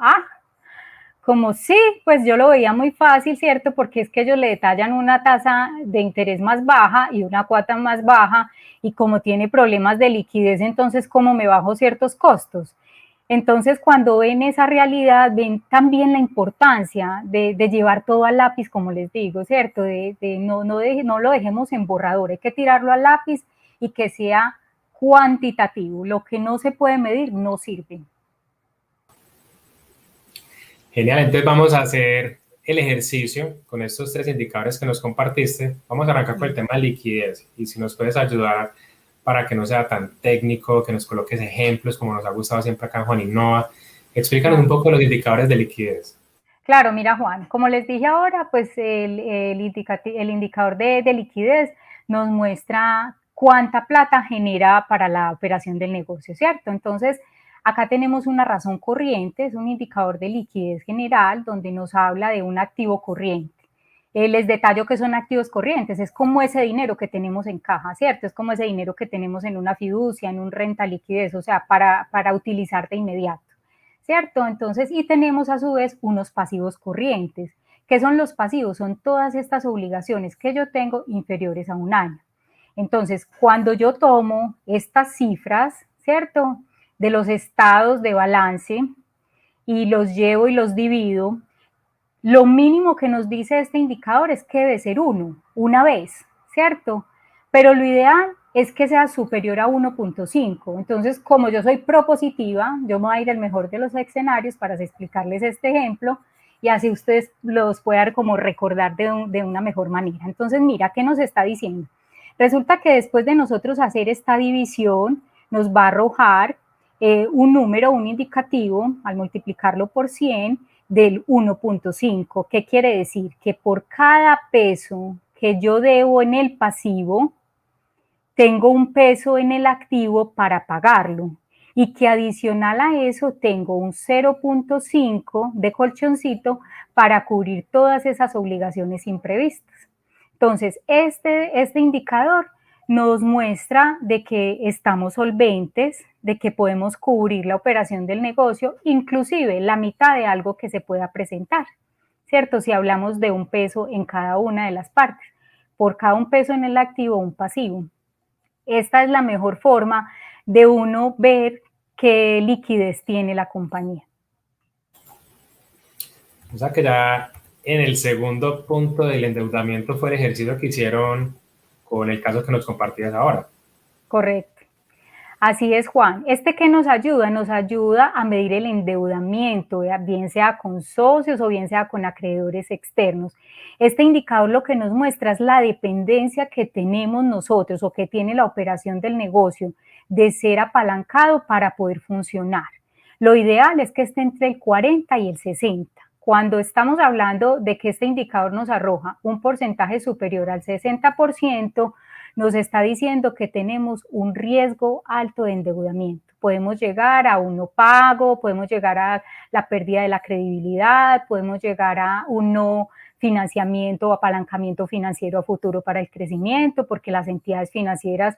sí, pues yo lo veía muy fácil, ¿cierto? Porque es que ellos le detallan una tasa de interés más baja y una cuota más baja, y como tiene problemas de liquidez, entonces cómo me bajo ciertos costos. Entonces, cuando ven esa realidad, ven también la importancia de llevar todo al lápiz, como les digo, ¿cierto? No lo dejemos en borrador, hay que tirarlo al lápiz y que sea cuantitativo. Lo que no se puede medir no sirve. Genial, entonces vamos a hacer el ejercicio con estos 3 indicadores que nos compartiste. Vamos a arrancar con el tema de liquidez y si nos puedes ayudar para que no sea tan técnico, que nos coloques ejemplos como nos ha gustado siempre acá en Juan Innova. Explícanos un poco los indicadores de liquidez. Claro, mira, Juan, como les dije ahora, pues el indicador de liquidez nos muestra cuánta plata genera para la operación del negocio, ¿cierto? Entonces, acá tenemos una razón corriente, es un indicador de liquidez general donde nos habla de un activo corriente. Les detallo que son activos corrientes, es como ese dinero que tenemos en caja, ¿cierto? Es como ese dinero que tenemos en una fiducia, en un renta liquidez, o sea, para utilizar de inmediato, ¿cierto? Entonces, y tenemos a su vez unos pasivos corrientes. ¿Qué son los pasivos? Son todas estas obligaciones que yo tengo inferiores a un año. Entonces, cuando yo tomo estas cifras, ¿cierto? De los estados de balance y los llevo y los divido, lo mínimo que nos dice este indicador es que debe ser 1, una vez, ¿cierto? Pero lo ideal es que sea superior a 1.5. Entonces, como yo soy propositiva, yo me voy a ir al mejor de los escenarios para explicarles este ejemplo y así ustedes los puedan como recordar de una mejor manera. Entonces, mira, ¿qué nos está diciendo? Resulta que después de nosotros hacer esta división, nos va a arrojar un número, un indicativo, al multiplicarlo por 100, del 1.5. ¿Qué quiere decir? Que por cada peso que yo debo en el pasivo, tengo un peso en el activo para pagarlo. Y que adicional a eso tengo un 0.5 de colchoncito para cubrir todas esas obligaciones imprevistas. Entonces, este indicador nos muestra de que estamos solventes, de que podemos cubrir la operación del negocio, inclusive la mitad de algo que se pueda presentar, ¿cierto? Si hablamos de un peso en cada una de las partes, por cada un peso en el activo, un pasivo. Esta es la mejor forma de uno ver qué liquidez tiene la compañía. O sea que ya en el segundo punto del endeudamiento fue el ejercicio que hicieron con el caso que nos compartías ahora. Correcto. Así es, Juan. ¿Qué nos ayuda? Nos ayuda a medir el endeudamiento, bien sea con socios o bien sea con acreedores externos. Este indicador lo que nos muestra es la dependencia que tenemos nosotros o que tiene la operación del negocio de ser apalancado para poder funcionar. Lo ideal es que esté entre el 40 y el 60. Cuando estamos hablando de que este indicador nos arroja un porcentaje superior al 60%, nos está diciendo que tenemos un riesgo alto de endeudamiento. Podemos llegar a un no pago, podemos llegar a la pérdida de la credibilidad, podemos llegar a un no financiamiento o apalancamiento financiero a futuro para el crecimiento, porque las entidades financieras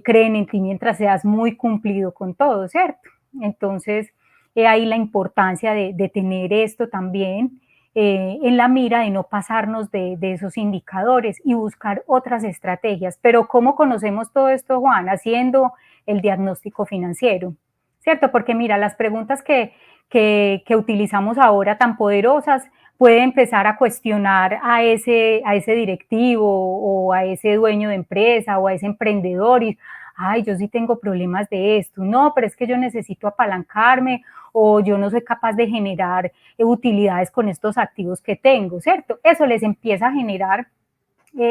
creen en ti mientras seas muy cumplido con todo, ¿cierto? Entonces, ahí la importancia de tener esto también en la mira, de no pasarnos de esos indicadores y buscar otras estrategias. Pero ¿cómo conocemos todo esto, Juan? Haciendo el diagnóstico financiero, ¿cierto? Porque mira, las preguntas que utilizamos ahora tan poderosas puede empezar a cuestionar a ese directivo o a ese dueño de empresa o a ese emprendedor y, ay, yo sí tengo problemas de esto, no, pero es que yo necesito apalancarme o yo no soy capaz de generar utilidades con estos activos que tengo, ¿cierto? Eso les empieza a generar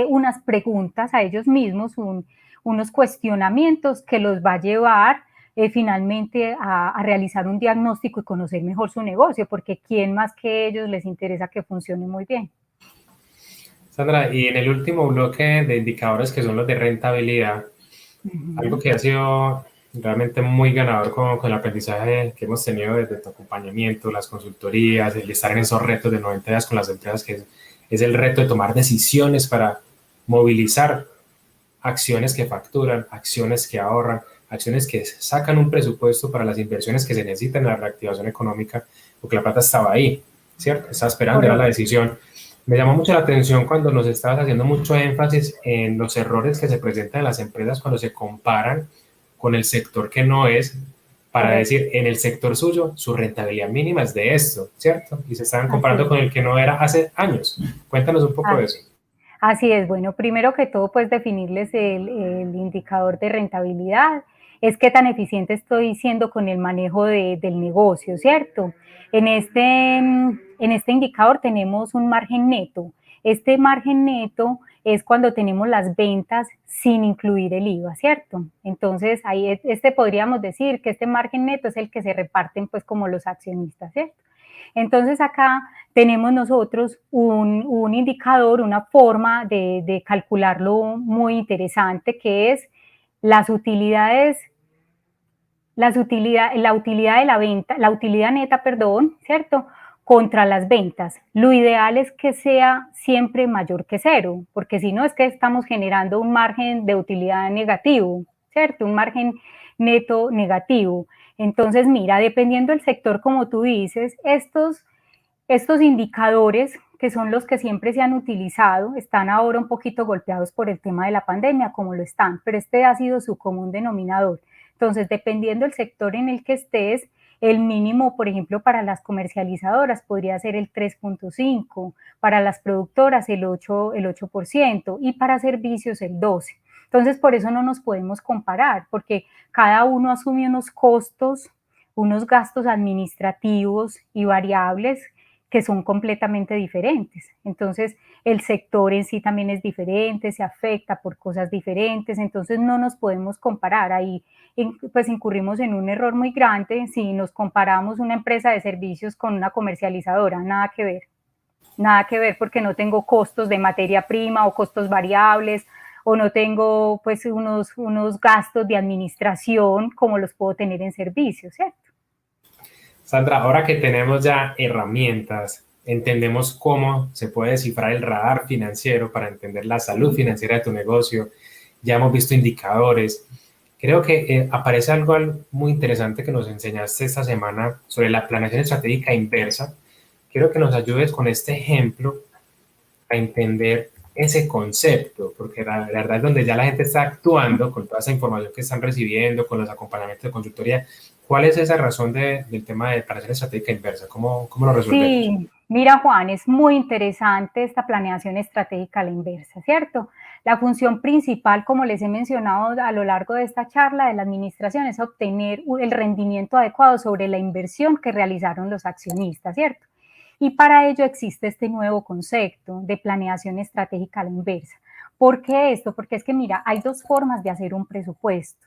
unas preguntas a ellos mismos, unos cuestionamientos que los va a llevar finalmente a realizar un diagnóstico y conocer mejor su negocio, porque ¿quién más que ellos les interesa que funcione muy bien? Sandra, y en el último bloque de indicadores que son los de rentabilidad, algo que ha sido realmente muy ganador con el aprendizaje que hemos tenido desde tu acompañamiento, las consultorías, el estar en esos retos de 90 días con las empresas, que es el reto de tomar decisiones para movilizar acciones que facturan, acciones que ahorran, acciones que sacan un presupuesto para las inversiones que se necesitan en la reactivación económica, porque la plata estaba ahí, ¿cierto? Estaba esperando, era la decisión. Me llamó mucho la atención cuando nos estabas haciendo mucho énfasis en los errores que se presentan en las empresas cuando se comparan con el sector que no es, para decir, en el sector suyo, su rentabilidad mínima es de esto, ¿cierto? Y se estaban comparando con el que no era hace años. Cuéntanos un poco de eso. Así es, bueno, primero que todo, pues definirles el indicador de rentabilidad, es qué tan eficiente estoy siendo con el manejo del negocio, ¿cierto? En este indicador tenemos un margen neto. Este margen neto es cuando tenemos las ventas sin incluir el IVA, ¿cierto? Entonces, ahí podríamos decir que este margen neto es el que se reparten pues como los accionistas, ¿cierto? Entonces acá tenemos nosotros un indicador, una forma de calcularlo muy interesante, que es las utilidades, la utilidad de la venta, la utilidad neta, perdón, ¿cierto? Contra las ventas. Lo ideal es que sea siempre mayor que cero, porque si no es que estamos generando un margen de utilidad negativo, ¿cierto? Un margen neto negativo. Entonces, mira, dependiendo del sector, como tú dices, estos indicadores, que son los que siempre se han utilizado, están ahora un poquito golpeados por el tema de la pandemia, como lo están, pero este ha sido su común denominador. Entonces, dependiendo del sector en el que estés, el mínimo, por ejemplo, para las comercializadoras podría ser el 3.5, para las productoras el 8% y para servicios el 12%. Entonces, por eso no nos podemos comparar, porque cada uno asume unos costos, unos gastos administrativos y variables que son completamente diferentes. Entonces, el sector en sí también es diferente, se afecta por cosas diferentes, entonces no nos podemos comparar. Ahí pues incurrimos en un error muy grande si nos comparamos una empresa de servicios con una comercializadora, nada que ver porque no tengo costos de materia prima o costos variables o no tengo pues unos gastos de administración como los puedo tener en servicios, ¿cierto? Sandra, ahora que tenemos ya herramientas, entendemos cómo se puede descifrar el radar financiero para entender la salud financiera de tu negocio, ya hemos visto indicadores. Creo que aparece algo muy interesante que nos enseñaste esta semana sobre la planeación estratégica inversa. Quiero que nos ayudes con este ejemplo a entender ese concepto, porque la verdad es donde ya la gente está actuando con toda esa información que están recibiendo, con los acompañamientos de consultoría. ¿Cuál es esa razón del tema de planeación estratégica inversa? ¿Cómo lo resolvemos? Sí, mira Juan, es muy interesante esta planeación estratégica a la inversa, ¿cierto? La función principal, como les he mencionado a lo largo de esta charla de la administración, es obtener el rendimiento adecuado sobre la inversión que realizaron los accionistas, ¿cierto? Y para ello existe este nuevo concepto de planeación estratégica a la inversa. ¿Por qué esto? Porque es que mira, hay dos formas de hacer un presupuesto.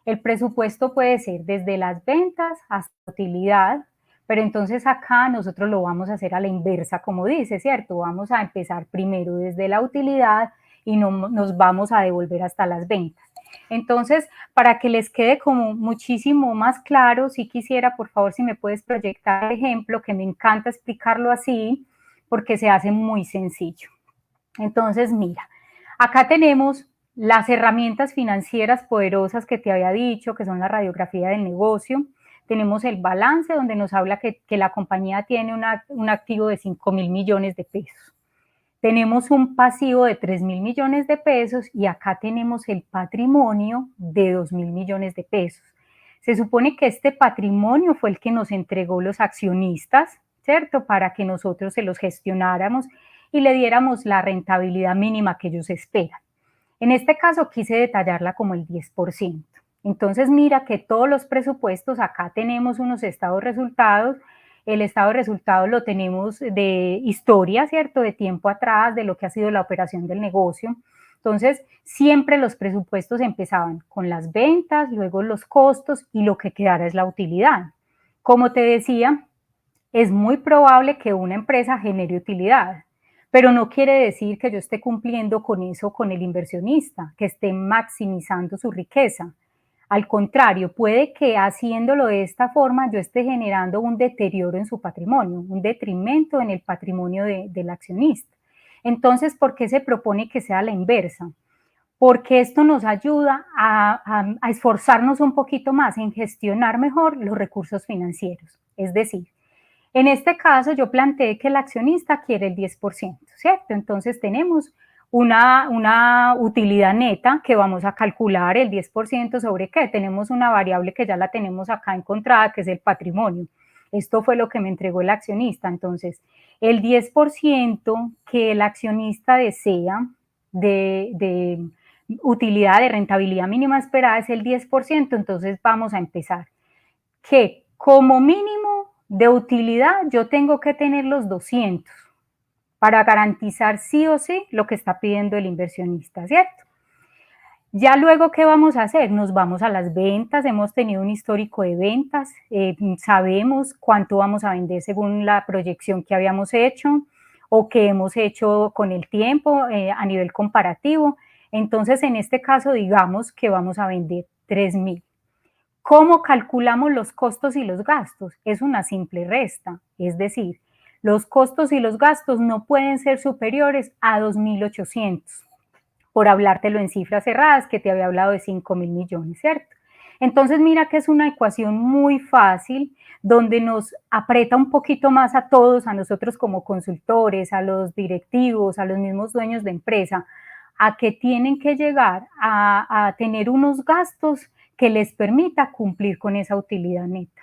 El presupuesto puede ser desde las ventas hasta la utilidad, pero entonces acá nosotros lo vamos a hacer a la inversa, como dice, ¿cierto? Vamos a empezar primero desde la utilidad y no nos vamos a devolver hasta las ventas. Entonces, para que les quede como muchísimo más claro, si quisiera, por favor, si me puedes proyectar el ejemplo, que me encanta explicarlo así, porque se hace muy sencillo. Entonces, mira, acá tenemos las herramientas financieras poderosas que te había dicho, que son la radiografía del negocio. Tenemos el balance, donde nos habla que la compañía tiene un activo de 5.000 millones de pesos. Tenemos un pasivo de 3.000 millones de pesos y acá tenemos el patrimonio de 2.000 millones de pesos. Se supone que este patrimonio fue el que nos entregó los accionistas, ¿cierto? Para que nosotros se los gestionáramos y le diéramos la rentabilidad mínima que ellos esperan. En este caso quise detallarla como el 10%. Entonces mira que todos los presupuestos, acá tenemos unos estados resultados. El estado de resultados lo tenemos de historia, ¿cierto? De tiempo atrás, de lo que ha sido la operación del negocio. Entonces, siempre los presupuestos empezaban con las ventas, luego los costos y lo que quedara es la utilidad. Como te decía, es muy probable que una empresa genere utilidad, pero no quiere decir que yo esté cumpliendo con eso con el inversionista, que esté maximizando su riqueza. Al contrario, puede que haciéndolo de esta forma yo esté generando un deterioro en su patrimonio, un detrimento en el patrimonio del accionista. Entonces, ¿por qué se propone que sea la inversa? Porque esto nos ayuda a esforzarnos un poquito más en gestionar mejor los recursos financieros. Es decir, en este caso yo planteé que el accionista quiere el 10%, ¿cierto? Entonces tenemos una utilidad neta que vamos a calcular el 10% sobre qué. Tenemos una variable que ya la tenemos acá encontrada, que es el patrimonio. Esto fue lo que me entregó el accionista. Entonces, el 10% que el accionista desea de utilidad, de rentabilidad mínima esperada es el 10%. Entonces, vamos a empezar. Que como mínimo de utilidad yo tengo que tener los 200 para garantizar sí o sí lo que está pidiendo el inversionista, ¿cierto? Ya luego, ¿qué vamos a hacer? Nos vamos a las ventas, hemos tenido un histórico de ventas, sabemos cuánto vamos a vender según la proyección que habíamos hecho o que hemos hecho con el tiempo a nivel comparativo. Entonces, en este caso, digamos que vamos a vender 3.000. ¿Cómo calculamos los costos y los gastos? Es una simple resta, es decir, los costos y los gastos no pueden ser superiores a 2.800, por hablártelo en cifras cerradas, que te había hablado de 5.000 millones, ¿cierto? Entonces mira que es una ecuación muy fácil, donde nos aprieta un poquito más a todos, a nosotros como consultores, a los directivos, a los mismos dueños de empresa, a que tienen que llegar a tener unos gastos que les permita cumplir con esa utilidad neta.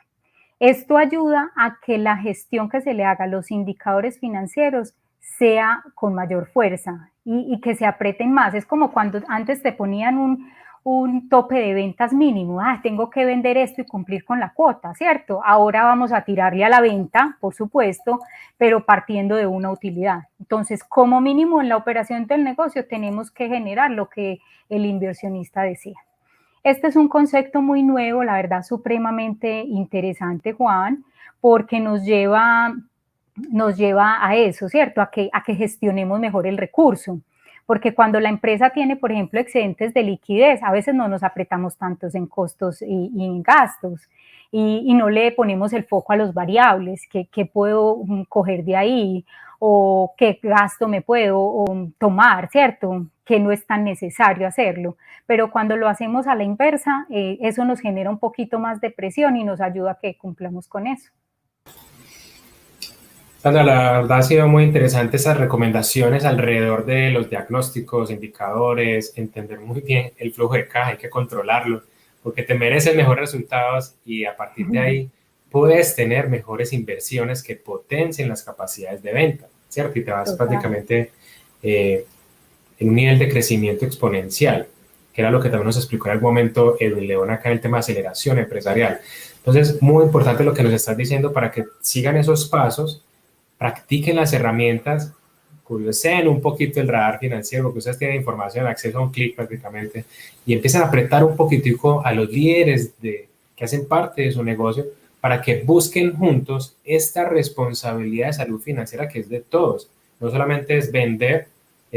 Esto ayuda a que la gestión que se le haga a los indicadores financieros sea con mayor fuerza y que se aprieten más. Es como cuando antes te ponían un tope de ventas mínimo. Tengo que vender esto y cumplir con la cuota, ¿cierto? Ahora vamos a tirarle a la venta, por supuesto, pero partiendo de una utilidad. Entonces, como mínimo en la operación del negocio tenemos que generar lo que el inversionista desea. Este es un concepto muy nuevo, la verdad, supremamente interesante, Juan, porque nos lleva a eso, ¿cierto? A que gestionemos mejor el recurso. Porque cuando la empresa tiene, por ejemplo, excedentes de liquidez, a veces no nos apretamos tantos en costos y en gastos y no le ponemos el foco a los variables, qué puedo coger de ahí o qué gasto me puedo tomar, ¿cierto? Que no es tan necesario hacerlo. Pero cuando lo hacemos a la inversa, eso nos genera un poquito más de presión y nos ayuda a que cumplamos con eso. Sandra, la verdad ha sido muy interesante esas recomendaciones alrededor de los diagnósticos, indicadores, entender muy bien el flujo de caja, hay que controlarlo, porque te mereces mejores resultados y a partir de ahí puedes tener mejores inversiones que potencien las capacidades de venta, ¿cierto? Y te vas prácticamente en un nivel de crecimiento exponencial, que era lo que también nos explicó en algún momento Edwin León acá en el tema de aceleración empresarial. Entonces, muy importante lo que nos estás diciendo para que sigan esos pasos, practiquen las herramientas, curioseen un poquito el radar financiero, porque ustedes tienen información, acceso a un clic prácticamente, y empiezan a apretar un poquitico a los líderes que hacen parte de su negocio para que busquen juntos esta responsabilidad de salud financiera que es de todos. No solamente es vender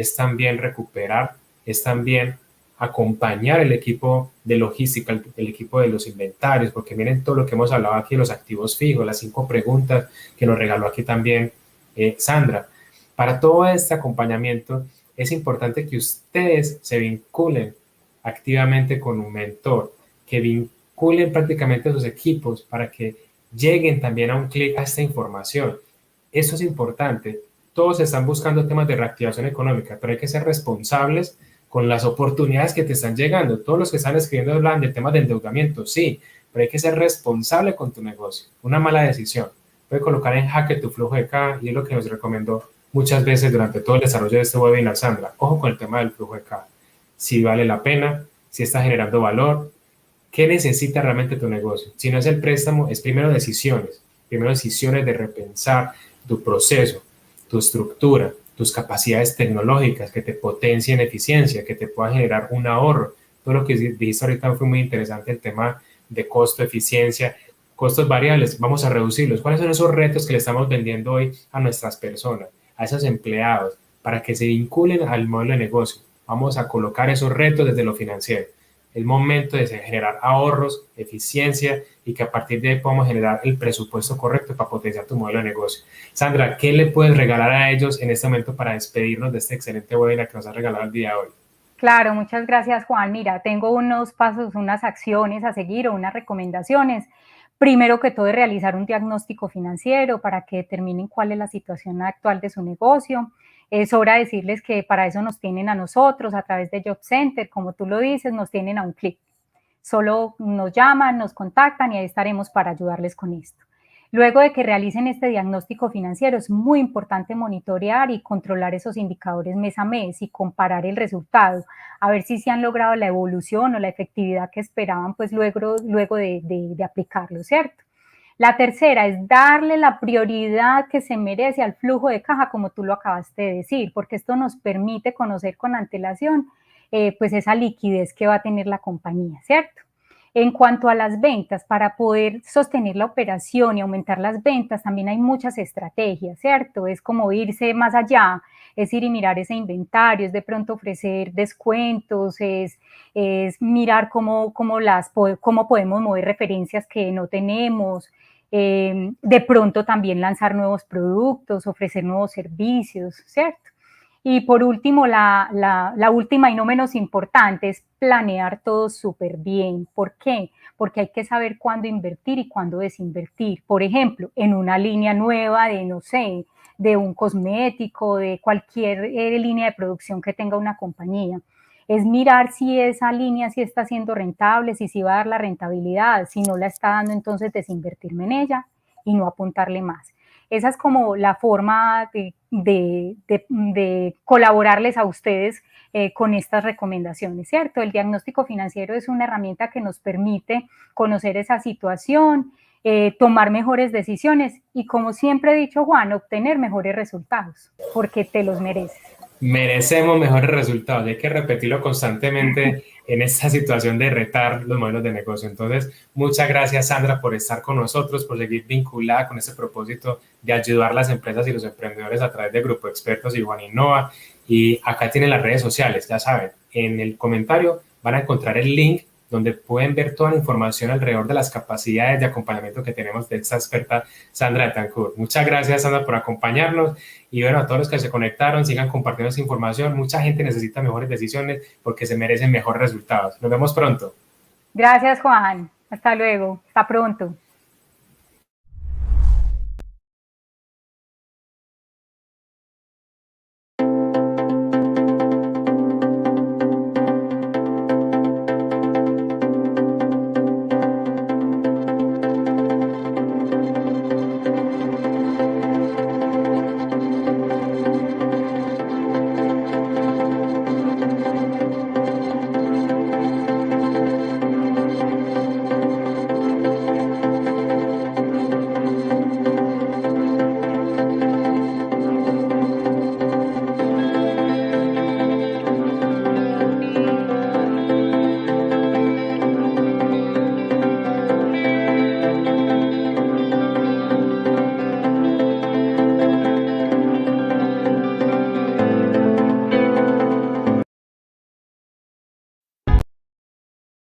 es también recuperar, es también acompañar el equipo de logística, el equipo de los inventarios, porque miren todo lo que hemos hablado aquí, los activos fijos, las 5 preguntas que nos regaló aquí también Sandra. Para todo este acompañamiento es importante que ustedes se vinculen activamente con un mentor, que vinculen prácticamente a sus equipos para que lleguen también a un clic a esta información. Eso es importante. Todos están buscando temas de reactivación económica, pero hay que ser responsables con las oportunidades que te están llegando. Todos los que están escribiendo hablan de temas de endeudamiento, sí, pero hay que ser responsable con tu negocio. Una mala decisión puede colocar en jaque tu flujo de caja y es lo que nos recomendó muchas veces durante todo el desarrollo de este webinar, Sandra. Ojo con el tema del flujo de caja. Si vale la pena, si está generando valor, qué necesita realmente tu negocio. Si no es el préstamo, es primero decisiones de repensar tu proceso, tu estructura, tus capacidades tecnológicas que te potencien eficiencia, que te puedan generar un ahorro. Todo lo que dijiste ahorita fue muy interesante, el tema de costo, eficiencia, costos variables, vamos a reducirlos. ¿Cuáles son esos retos que le estamos vendiendo hoy a nuestras personas, a esos empleados, para que se vinculen al modelo de negocio? Vamos a colocar esos retos desde lo financiero. Es momento de generar ahorros, eficiencia y que a partir de ahí podamos generar el presupuesto correcto para potenciar tu modelo de negocio. Sandra, ¿qué le puedes regalar a ellos en este momento para despedirnos de este excelente webinar que nos ha regalado el día de hoy? Claro, muchas gracias, Juan. Mira, tengo unos pasos, unas acciones a seguir o unas recomendaciones. Primero que todo es realizar un diagnóstico financiero para que determinen cuál es la situación actual de su negocio. Sobra decirles que para eso nos tienen a nosotros a través de Job Center, como tú lo dices, nos tienen a un clic. Solo nos llaman, nos contactan y ahí estaremos para ayudarles con esto. Luego de que realicen este diagnóstico financiero, es muy importante monitorear y controlar esos indicadores mes a mes y comparar el resultado, a ver si se han logrado la evolución o la efectividad que esperaban pues luego de aplicarlo, ¿cierto? La tercera es darle la prioridad que se merece al flujo de caja, como tú lo acabaste de decir, porque esto nos permite conocer con antelación pues esa liquidez que va a tener la compañía, ¿cierto? En cuanto a las ventas, para poder sostener la operación y aumentar las ventas, también hay muchas estrategias, ¿cierto? Es como irse más allá, es ir y mirar ese inventario, es de pronto ofrecer descuentos, es mirar cómo podemos mover referencias que no tenemos, de pronto también lanzar nuevos productos, ofrecer nuevos servicios, ¿cierto? Y por último, la última y no menos importante es planear todo súper bien. ¿Por qué? Porque hay que saber cuándo invertir y cuándo desinvertir. Por ejemplo, en una línea nueva de, no sé, de un cosmético, de cualquier línea de producción que tenga una compañía. Es mirar si esa línea sí está siendo rentable, si sí va a dar la rentabilidad. Si no la está dando, entonces desinvertirme en ella y no apuntarle más. Esa es como la forma de colaborarles a ustedes con estas recomendaciones, ¿cierto? El diagnóstico financiero es una herramienta que nos permite conocer esa situación, tomar mejores decisiones y, como siempre he dicho, Juan, obtener mejores resultados, porque te los mereces. Merecemos mejores resultados. Hay que repetirlo constantemente en esta situación de retar los modelos de negocio. Entonces, muchas gracias, Sandra, por estar con nosotros, por seguir vinculada con este propósito de ayudar a las empresas y los emprendedores a través de Grupo Expertos y Juan Innova. Y acá tienen las redes sociales, ya saben, en el comentario van a encontrar el link donde pueden ver toda la información alrededor de las capacidades de acompañamiento que tenemos de esta experta Sandra Betancourt. Muchas gracias, Sandra, por acompañarnos. Y bueno, a todos los que se conectaron, sigan compartiendo esta información. Mucha gente necesita mejores decisiones porque se merecen mejores resultados. Nos vemos pronto. Gracias, Juan. Hasta luego. Hasta pronto.